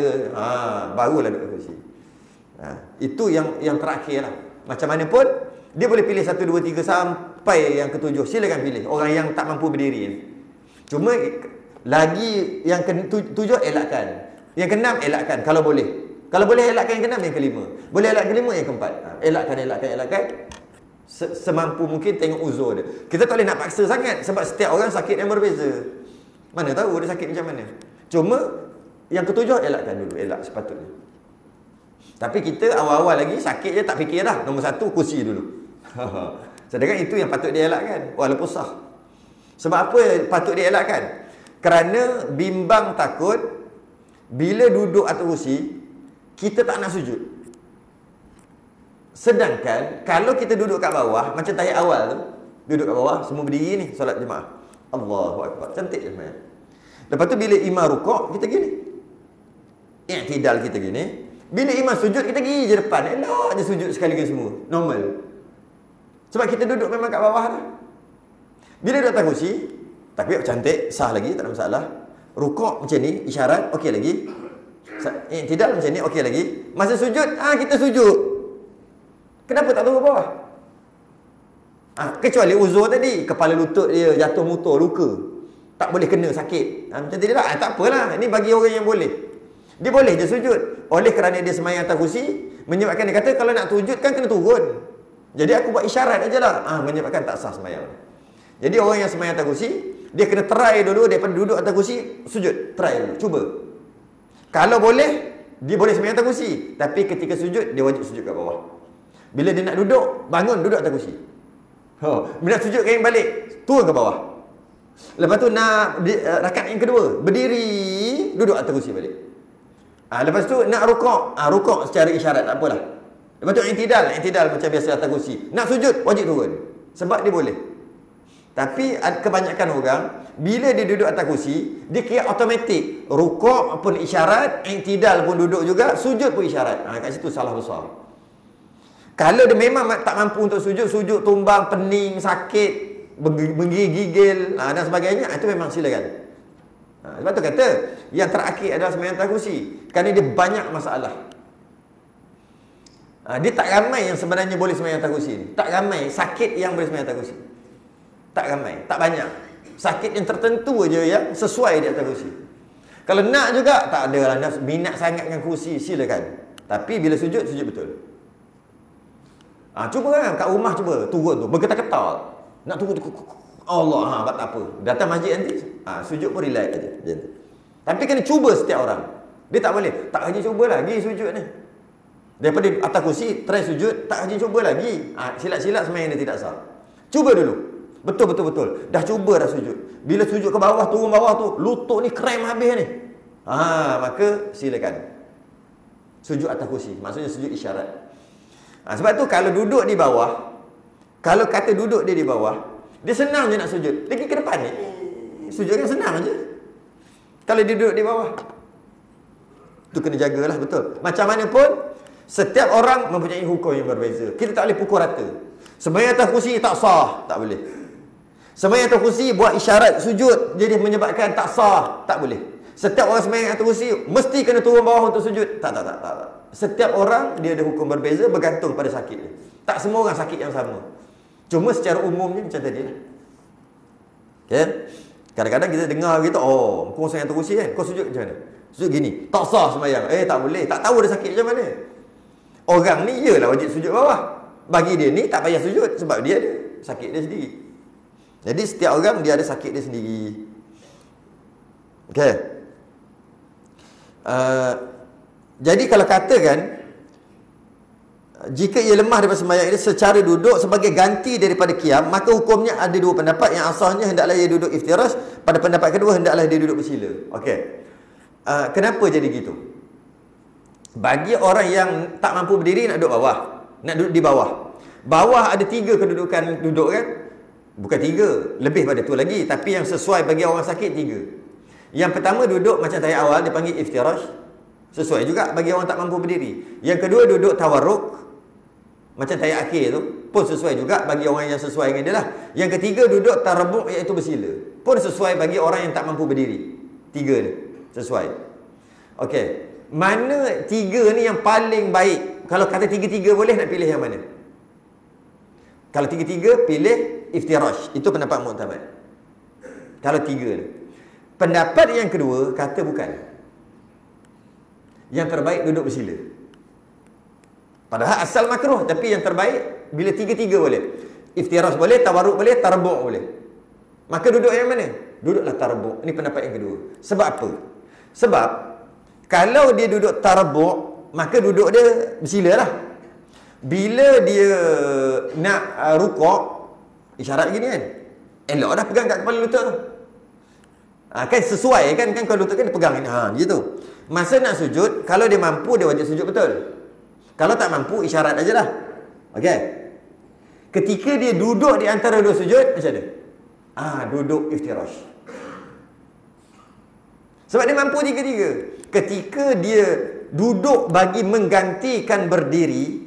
barulah duduk kursi. Itu yang terakhir lah. Macam mana pun dia boleh pilih 1, 2, 3 sampai yang ke-7. Silakan pilih orang yang tak mampu berdiri ni. Cuma lagi yang ke-7 elakkan. Yang ke-6 elakkan kalau boleh. Kalau boleh elakkan yang ke-6, yang ke-5. Boleh elakkan ke-5, yang ke-4. Elakkan. Semampu mungkin, tengok uzur dia. Kita tak boleh nak paksa sangat sebab setiap orang sakit yang berbeza. Mana tahu dia sakit macam mana. Cuma yang ke-7 elakkan dulu, elak sepatutnya. Tapi kita awal-awal lagi sakit je tak fikir dah. Nombor satu, kursi dulu. Sedangkan itu yang patut dielakkan walaupun sah. Sebab apa patut dielakkan? Kerana bimbang takut bila duduk atas kursi kita tak nak sujud. Sedangkan kalau kita duduk kat bawah, macam tahiyat awal tu, duduk kat bawah, semua berdiri ni solat jemaah. Allahu akbar. Cantik je sebenarnya. Lepas tu bila imam rukuk, kita gini. I'tidal kita gini. Bila imam sujud, kita gini je depan. Elok je sujud sekali-kali semua. Normal. Sebab kita duduk memang kat bawah dah. Bila duduk atas kursi, takbir cantik, sah lagi, tak ada masalah. Rukuk macam ni, isyarat, okey lagi. I'tidal macam ni, okey lagi. Masa sujud, kita sujud. Kenapa tak turun ke bawah? Kecuali uzur tadi, kepala lutut dia jatuh motor, luka. Tak boleh kena, sakit. Macam tadi lah, tak apalah. Ini bagi orang yang boleh. Dia boleh je sujud. Oleh kerana dia semayang atas kursi, menyebabkan dia kata kalau nak sujud kan kena turun. Jadi aku buat isyarat aja lah. Menyebabkan tak sah semayang. Jadi orang yang semayang atas kursi, dia kena try dulu daripada duduk atas kursi, sujud. Try dulu, cuba. Kalau boleh, dia boleh semayang atas kursi. Tapi ketika sujud, dia wajib sujud kat bawah. Bila dia nak duduk, bangun duduk atas kursi. Bila nak sujud kan balik, turun ke bawah. Lepas tu nak rakaat yang kedua, berdiri, duduk atas kursi balik. Lepas tu nak rukuk, rukuk secara isyarat, tak apalah. Lepas tu i'tidal macam biasa atas kursi. Nak sujud, wajib turun. Sebab dia boleh. Tapi kebanyakan orang, bila dia duduk atas kursi, dia kira automatik. Rukuk pun isyarat, i'tidal pun duduk juga, sujud pun isyarat. Kat situ salah besar. Kalau dia memang tak mampu untuk sujud, sujud tumbang, pening, sakit, menggigil dan sebagainya, itu memang silakan. Sebab tu kata yang terakhir adalah sembahyang atas kursi, kerana dia banyak masalah. Dia tak ramai yang sebenarnya boleh sembahyang atas kursi ni. Tak ramai sakit yang boleh sembahyang atas kursi. Tak ramai, tak banyak. Sakit yang tertentu aja yang sesuai di atas kursi. Kalau nak juga tak ada lah, minat sangat dengan kursi, silakan. Tapi bila sujud, sujud betul. Cuba kan kat rumah, cuba turun tu bergetar-getar. Nak turun Allah, tak apa. Datang masjid nanti, sujud pun relax aja. Tapi kena cuba setiap orang. Dia tak boleh, tak haji cuba lagi sujud ni. Daripada atas kursi, try sujud, tak haji cuba lagi. Silat-silat semayang dia tidak sah. Cuba dulu. Betul. Dah cuba dah sujud. Bila sujud ke bawah, turun bawah tu, lutut ni krem habis ni. Maka silakan. Sujud atas kursi. Maksudnya sujud isyarat. Sebab tu kalau duduk di bawah, kalau kata duduk dia di bawah, dia senang je nak sujud. Dia pergi ke depan ni, sujud kan senang je. Kalau dia duduk di bawah, tu kena jagalah betul. Macam mana pun, setiap orang mempunyai hukum yang berbeza. Kita tak boleh pukul rata. Sembahyang atas kursi tak sah, tak boleh. Sembahyang atas kursi buat isyarat sujud, jadi menyebabkan tak sah, tak boleh. Setiap orang sembahyang atas kursi mesti kena turun bawah untuk sujud. Tak. Setiap orang dia ada hukum berbeza bergantung pada sakit dia. Tak semua orang sakit yang sama. Cuma secara umumnya macam tadi lah. Okay? Kadang-kadang kita dengar gitu, kau sembahyang atas kursi kan, kau sujud macam mana? Sujud gini, tak sah sembahyang. Tak boleh, tak tahu dia sakit macam mana. Orang ni iyalah wajib sujud bawah. Bagi dia ni tak payah sujud sebab dia ada sakit dia sendiri. Jadi setiap orang dia ada sakit dia sendiri. Okey. Jadi kalau katakan jika ia lemah daripada sembahyang ini secara duduk sebagai ganti daripada qiyam, maka hukumnya ada dua pendapat. Yang asalnya hendaklah ia duduk iftirash, pada pendapat kedua hendaklah dia duduk bersila. Okey. Kenapa jadi gitu? Bagi orang yang tak mampu berdiri nak duduk bawah, nak duduk di bawah. Bawah ada 3 kedudukan duduk kan? Bukan 3, lebih pada tu lagi, tapi yang sesuai bagi orang sakit 3. Yang pertama duduk macam tahiyat awal dipanggil iftirash, sesuai juga bagi orang tak mampu berdiri. Yang kedua duduk tawarruk macam tahiyat akhir tu, pun sesuai juga bagi orang yang sesuai dengan dia lah. Yang ketiga duduk tarabuk, iaitu bersila, pun sesuai bagi orang yang tak mampu berdiri. 3 ni sesuai. Okey, mana 3 ni yang paling baik? Kalau kata 3-3 boleh, nak pilih yang mana? Kalau 3-3 pilih iftirash, itu pendapat mu'tamad. Kalau 3 ni. Pendapat yang kedua kata bukan. Yang terbaik duduk bersila. Padahal asal makruh, tapi yang terbaik bila 3-3 boleh. Iftirash boleh, tawarruk boleh, tarbuk boleh. Maka duduk yang mana? Duduklah tarbuk. Ini pendapat yang kedua. Sebab apa? Sebab kalau dia duduk tarbuk, maka duduk dia bersila lah. Bila dia nak rukuk, isyarat gini kan, elok dah pegang kat kepala lutut tu. Kan sesuai kan kalau lutut kan dia pegang ni. Gitu. Masa nak sujud, kalau dia mampu dia wajib sujud betul. Kalau tak mampu, isyarat aja lah. Okey. Ketika dia duduk di antara dua sujud, macam mana? Duduk iftirash. Sebab dia mampu tiga-tiga. Ketika dia duduk bagi menggantikan berdiri,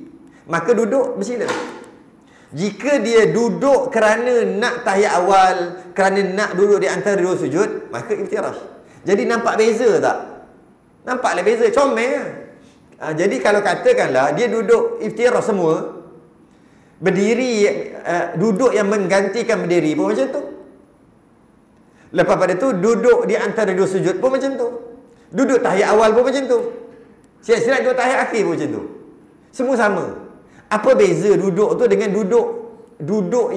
maka duduk bersila. Jika dia duduk kerana nak tahiyat awal, kerana nak duduk di antara dua sujud, maka iftirash. Jadi nampak beza tak? Nampaklah beza, comel lah. Jadi kalau katakanlah dia duduk iftirash semua, berdiri, duduk yang menggantikan berdiri pun macam tu. Lepas pada tu duduk di antara dua sujud pun macam tu. Duduk tahiyat awal pun macam tu. Siap-siap duduk tahiyat akhir pun macam tu. Semua sama. Apa beza duduk tu dengan duduk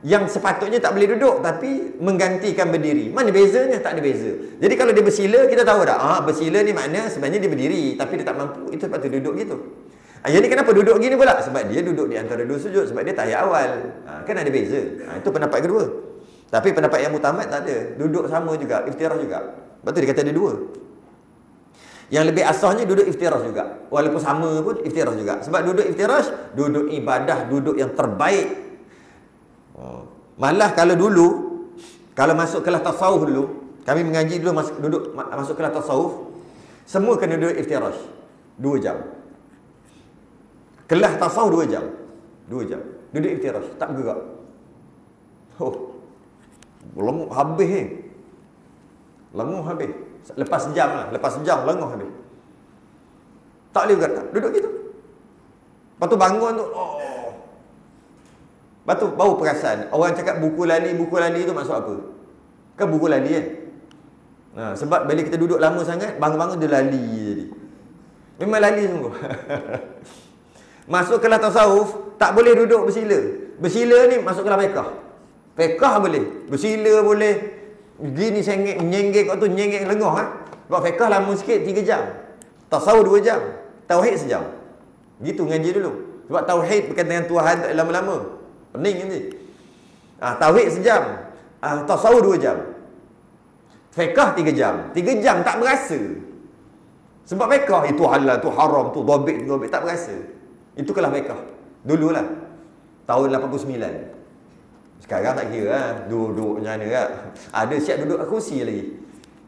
yang sepatutnya tak boleh duduk tapi menggantikan berdiri? Mana bezanya? Tak ada beza. Jadi kalau dia bersila, kita tahu dah, bersila ni makna sebenarnya dia berdiri tapi dia tak mampu, itu sebab tu duduk gitu. Jadi kenapa duduk gini pula? Sebab dia duduk di antara dua sujud, sebab dia tahiyat awal. Kan ada beza. Itu pendapat kedua. Tapi pendapat yang mutamat tak ada. Duduk sama juga, iftirash juga. Sebab tu dia kata ada dua. Yang lebih asahnya duduk iftirash juga. Walaupun sama pun iftirash juga. Sebab duduk iftirash, duduk ibadah, duduk yang terbaik. Malah kalau dulu, kalau masuk kelas tasawuf dulu, kami mengaji dulu masuk kelas tasawuf, semua kena duduk iftirash 2 jam. Kelas tasawuf 2 jam. 2 jam. Duduk iftirash, tak bergerak. Lenguh habis lenguh habis. Lepas sejam lah. Lepas sejam lenguh habis. Tak boleh bergerak. Duduk gitu. Lepas tu bangun tu. Lepas tu baru perasan. Orang cakap buku lali tu maksud apa? Kan buku lali kan? Sebab bila kita duduk lama sangat, bangun-bangun dia lali jadi. Memang lali sungguh. Masuk kelas tasawuf, tak boleh duduk bersila. Bersila ni masuk kelas fiqh. Fiqh boleh. Bersila boleh. Gini sengit, menyenggek kat tu, menyenggek lengoh. Sebab fiqh lama sikit, 3 jam. Tasawuf 2 jam. Tauhid sejam. Gitu ngaji dulu. Sebab tauhid berkaitan dengan Tuhan tak lama-lama. Pening nanti. Tauhid sejam. Tasawuf 2 jam. Fiqh 3 jam. 3 jam tak berasa. Sebab fiqh itu halal, itu haram, itu dhabit, tak berasa. Itu kelas fiqh. Dululah. Tahun 89. Sekarang tak kira duduk macam mana kan. Ada siap duduk atas kursi lagi.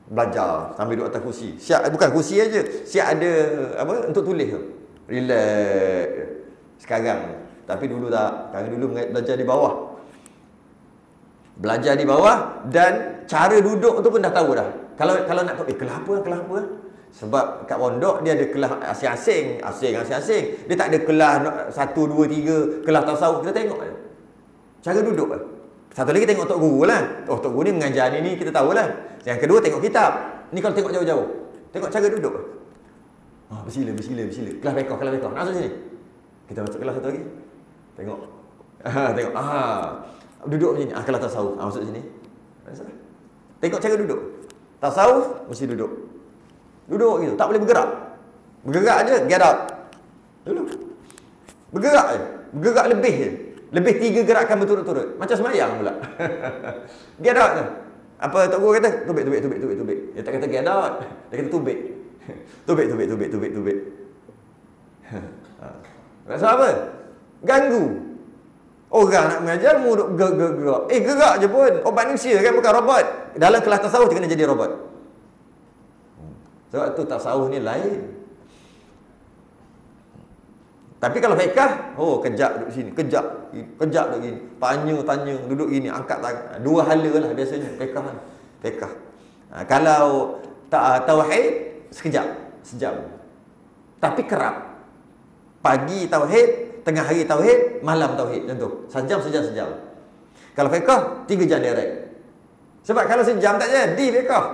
Belajar sambil duduk atas kursi. Siap bukan kursi aja. Siap ada apa untuk tulis tu. Relax. Sekarang. Tapi dulu tak. Sekarang dulu belajar di bawah. Belajar di bawah dan cara duduk tu pun dah tahu dah. Kalau nak tahu kelas apa? Sebab kat pondok dia ada kelas asing-asing. Dia tak ada kelas 1, 2, 3 kelas tasawuf. Kita tengok je. Cara duduk lah. Satu lagi tengok Tok Guru lah. Tok Guru ni mengajar ni kita tahulah. Yang kedua tengok kitab. Ni kalau tengok jauh-jauh. Tengok cara duduk. Bersila. Kelas fiqh. Nak masuk sini. Kita masuk kelas satu lagi. Tengok. Tengok. Duduk macam ni. Kelas tasawuf. Masuk sini. Tengok cara duduk. Tasawuf mesti duduk. Duduk gitu. Tak boleh bergerak. Bergerak je. Get out. Dulu. Bergerak je. Bergerak lebih je. Lebih 3 gerakan berturut-turut. Macam semayang pula. Get out tu. Apa Tok Guru kata? Tubik. Dia tak kata get out. Dia kata tubik. Tubik. Maksud apa? Ganggu. Orang nak mengajar mu duk gerak. Gerak je pun. Manusia kan bukan robot. Dalam kelas tasawuf dia kena jadi robot. Sebab tu tasawuf ni lain. Tapi kalau fiqh, kejap duduk sini, kejap duduk gini, tanya, duduk gini, angkat tangan. 2 hala lah biasanya fiqh. Kalau tauhid sejam. Tapi kerap. Pagi tauhid, tengah hari tauhid, malam tauhid macam tu. Sejam. Kalau fiqh 3 jam direct. Sebab kalau sejam tak jadi fiqh.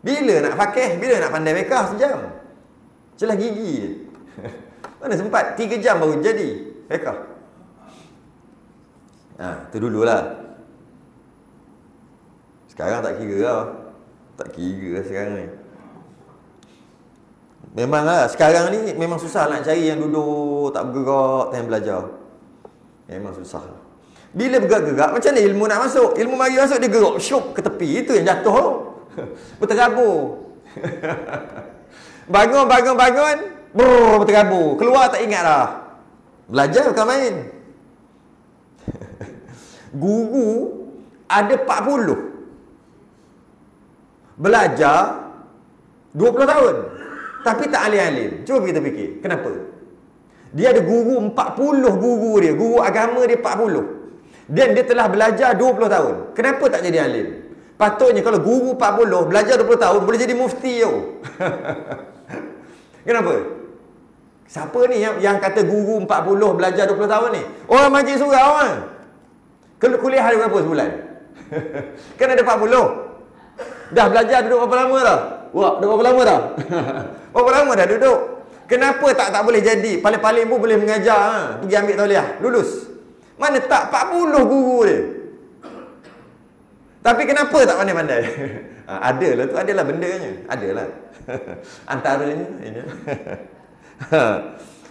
Bila nak faqih, bila nak pandai fiqh sejam. Celah gigi je. Mana sempat 3 jam baru jadi fiqh. Tu dululah. Sekarang tak kira lah. Tak kira sekarang ni. Memanglah sekarang ni memang susah nak cari yang duduk tak bergerak time belajar. Memang susah. Bila bergerak macam mana ilmu nak masuk? Ilmu mari masuk dia gerak syuk ke tepi, itu yang jatuh tu. Berterabur. Bangun, berterabur. Keluar tak ingat dah. Belajar bukan main. Guru ada 40. Belajar 20 tahun. Tapi tak alim-alim. Cuba kita fikir. Kenapa? Dia ada guru 40 guru dia. Guru agama dia 40. Dan dia telah belajar 20 tahun. Kenapa tak jadi alim? Patutnya kalau guru 40 belajar 20 tahun boleh jadi mufti tau. Kenapa? Siapa ni yang kata guru 40 belajar 20 tahun ni? Orang majlis surau kan? Kuliah ada berapa sebulan? Kan ada 40. Dah belajar duduk berapa lama dah? Wah, dah berapa lama dah? Berapa lama dah duduk? Kenapa tak boleh jadi? Paling-paling pun boleh mengajar, pergi ambil tauliah, lulus. Mana tak 40 guru dia. Tapi kenapa tak pandai-pandai? Adalah tu, adalah bendanya. Adalah. Antaranya ini.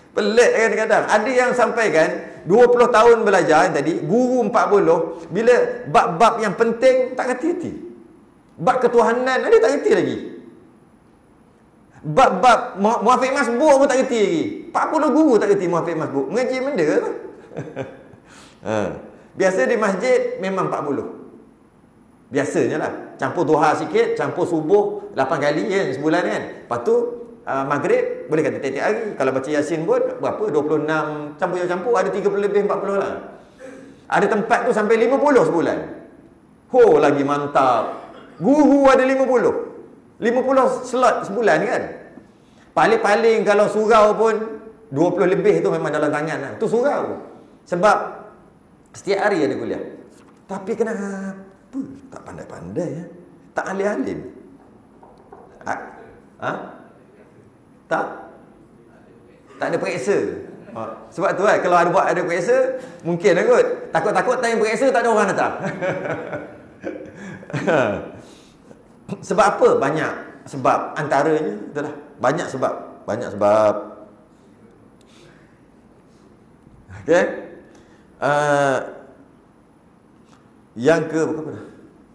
Pelik kan kadang. Ada yang sampaikan 20 tahun belajar tadi, guru 40, bila bab-bab yang penting tak reti-reti. Bab ketuhanan dia tak reti lagi. Bab-bab muafiq masbuk pun tak reti lagi. 40 guru tak reti muafiq masbuk. Mengaji benda tu. Biasa di masjid memang 40. Biasanya lah. Campur duha sikit, campur subuh 8 kali kan sebulan kan. Lepas tu maghrib boleh kata tiap-tiap hari. Kalau baca Yasin pun berapa? 26 campur-campur ada 30 lebih 40 lah. Ada tempat tu sampai 50 sebulan. Lagi mantap. Guru ada 50 slot sebulan kan. Paling-paling kalau surau pun 20 lebih tu memang dalam tangan lah. Tu surau. Sebab setiap hari ada kuliah. Tapi kenapa tak pandai-pandai ya? Tak alim-alim. Tak ada periksa. Sebab tu kan, kalau ada periksa mungkin lah kot. Takut-takut time periksa tak ada orang datang. Sebab apa? Banyak sebab. Antaranya itulah. Banyak sebab. Okey. Yang ke berapa dah?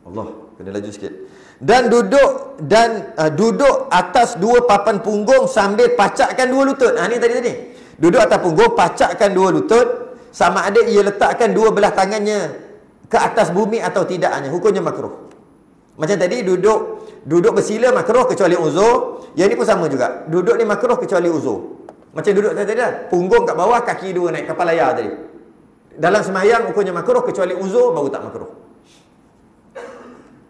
Allah, kena laju sikit. Dan duduk atas dua papan punggung sambil pacakkan dua lutut. Ni tadi. Duduk atas punggung, pacakkan dua lutut, sama ada ia letakkan dua belah tangannya ke atas bumi atau tidaknya. Hukumnya makruh. Macam tadi duduk bersila makruh kecuali uzur. Yang ni pun sama juga. Duduk ni makruh kecuali uzur. Macam duduk tadi dah. Punggung kat bawah, kaki dua naik kepala layar tadi. Dalam sembahyang hukumnya makruh kecuali uzur baru tak makruh.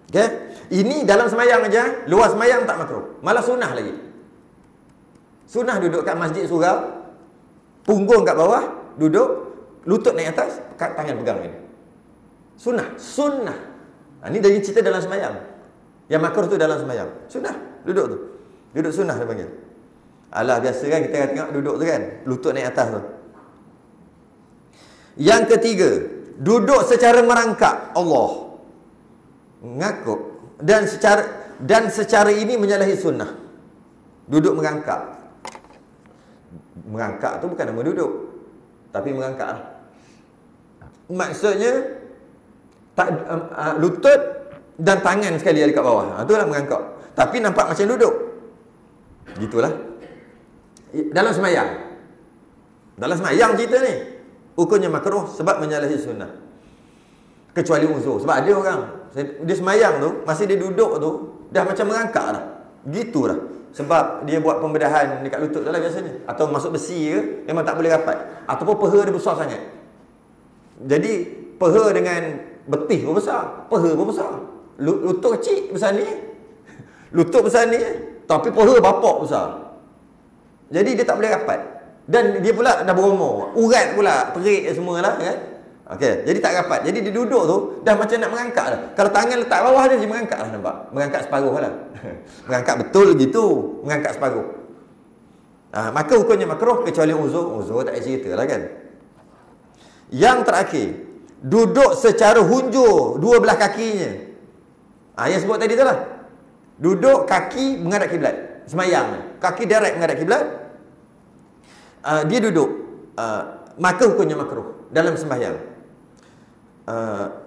Okey? Ini dalam sembahyang aja, luar sembahyang tak makruh. Malah sunnah lagi. Sunnah duduk kat masjid surau, punggung kat bawah, duduk, lutut naik atas, tangan pegang ni. Sunnah. Ini dari cerita dalam sembahyang. Yang makruh tu dalam sembahyang. Sunnah, duduk tu. Duduk sunnah dia panggil. Alah, biasa kan kita tengok duduk tu kan, lutut naik atas tu. Yang ketiga, duduk secara merangkak. Allah. Ngakuk. Dan secara ini menyalahi sunnah. Duduk merangkak. Merangkak tu bukan nama duduk, tapi merangkak lah. Maksudnya lutut dan tangan sekali ada kat bawah. Itulah merangkak. Tapi nampak macam duduk. Gitulah. Dalam sembahyang cerita ni. Hukumnya makruh sebab menyalahi sunnah. Kecuali uzur. Sebab ada orang dia sembahyang tu, masih dia duduk tu dah macam merangkak dah. Gitu lah. Sebab dia buat pembedahan dekat lutut tu lah biasanya. Atau masuk besi ke, memang tak boleh rapat. Ataupun peha dia besar sangat. Jadi peha dengan betis pun besar, peha pun besar. Lutut kecil besar ni. Lutut besar ni, tapi peha bapak besar. Jadi dia tak boleh rapat. Dan dia pula dah berumur. Urat pula, perik semua lah kan. Okey, jadi tak rapat. Jadi dia duduk tu dah macam nak merangkak dah. Kalau tangan letak bawah dia merangkak lah, nampak. Merangkak separuh lah. Merangkak betul gitu, merangkak separuh. Maka hukumnya makruh kecuali uzur. Uzur tak ada cerita lah kan. Yang terakhir, duduk secara hunjur dua belah kakinya. Yang sebut tadi tu lah. Duduk kaki menghadap kiblat. semayang, kaki direct menghadap kiblat, dia duduk, maka hukumnya makruh dalam sembahyang.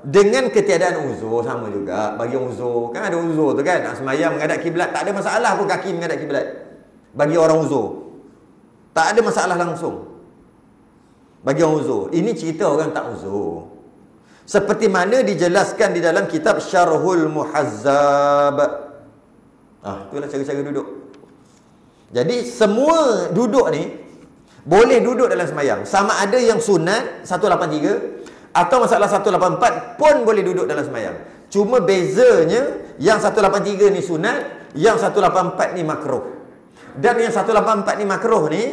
Dengan ketiadaan uzur sama juga. Bagi uzur, kan ada uzur tu kan, nak sembahyang menghadap kiblat, tak ada masalah pun kaki menghadap kiblat. Bagi orang uzur, tak ada masalah langsung. Bagi orang uzur. Ini cerita orang tak uzur. Seperti mana dijelaskan di dalam kitab Syarhul Muhazzab. Itulah cara-cara duduk. Jadi semua duduk ni boleh duduk dalam sembahyang. Sama ada yang sunat 183 atau masalah 184 pun boleh duduk dalam sembahyang. Cuma bezanya yang 183 ni sunat, yang 184 ni makruh. Dan yang 184 ni makruh ni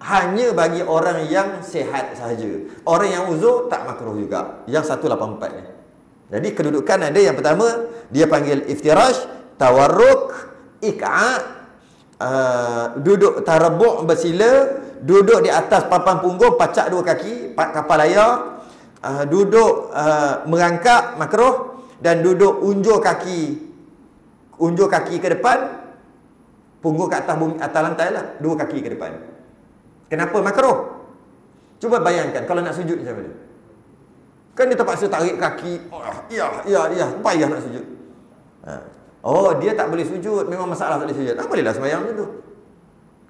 hanya bagi orang yang sihat sahaja. Orang yang uzur tak makruh juga. Yang 184 ni. Jadi kedudukan ada yang pertama, dia panggil iftirash, tawarruk, ik'a', duduk tarabu' bersila, duduk di atas papan punggung, pacak dua kaki, kapal layar, duduk merangkak makruh, dan duduk unjur kaki ke depan, punggung ke atas bumi, atas lantai lah, dua kaki ke depan. Kenapa makruh? Cuba bayangkan kalau nak sujud macam mana. Kan dia terpaksa tarik kaki. Payah nak sujud. Dia tak boleh sujud. Memang masalah tak boleh sujud. Bolehlah sembahyang macam tu.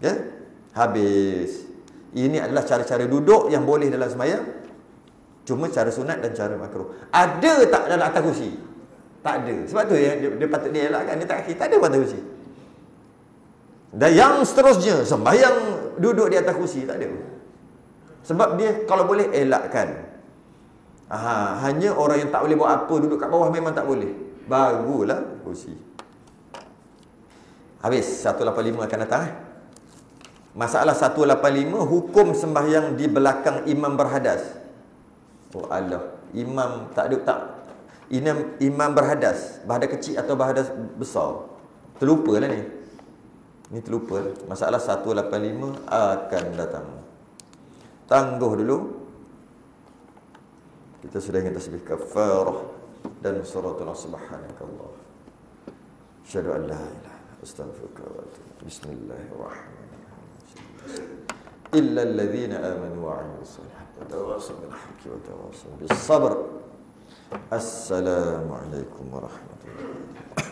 Ya? Habis. Ini adalah cara-cara duduk yang boleh dalam sembahyang. Cuma cara sunat dan cara makruh. Ada tak dalam atas kursi? Tak ada. Sebab tu dia patut dia elakkan. Dia tak kaki. Tak ada atas kursi. Dan yang seterusnya, sembahyang duduk di atas kursi, tak ada. Sebab dia kalau boleh elakkan. Hanya orang yang tak boleh buat apa, duduk kat bawah memang tak boleh. Barulah kursi. Habis, 185 akan datang. Masalah 185, hukum sembahyang di belakang imam berhadas. Oh Allah, imam imam berhadas, berhadas kecil atau berhadas besar. Terlupalah ni. Ini terlupa. Masalah 185 akan datang. Tangguh dulu. Kita sudah ingin tasbih kafarah dan suratul subhanakallah. Asyhadu an la ilaha astaghfiruka wa atubu. Bismillahirrahmanirrahim. Illa alladhina amanu wa 'amilus solihati wa tawassaw bil haqqi wa tawassaw bis sabr. Assalamualaikum warahmatullahi wabarakatuh.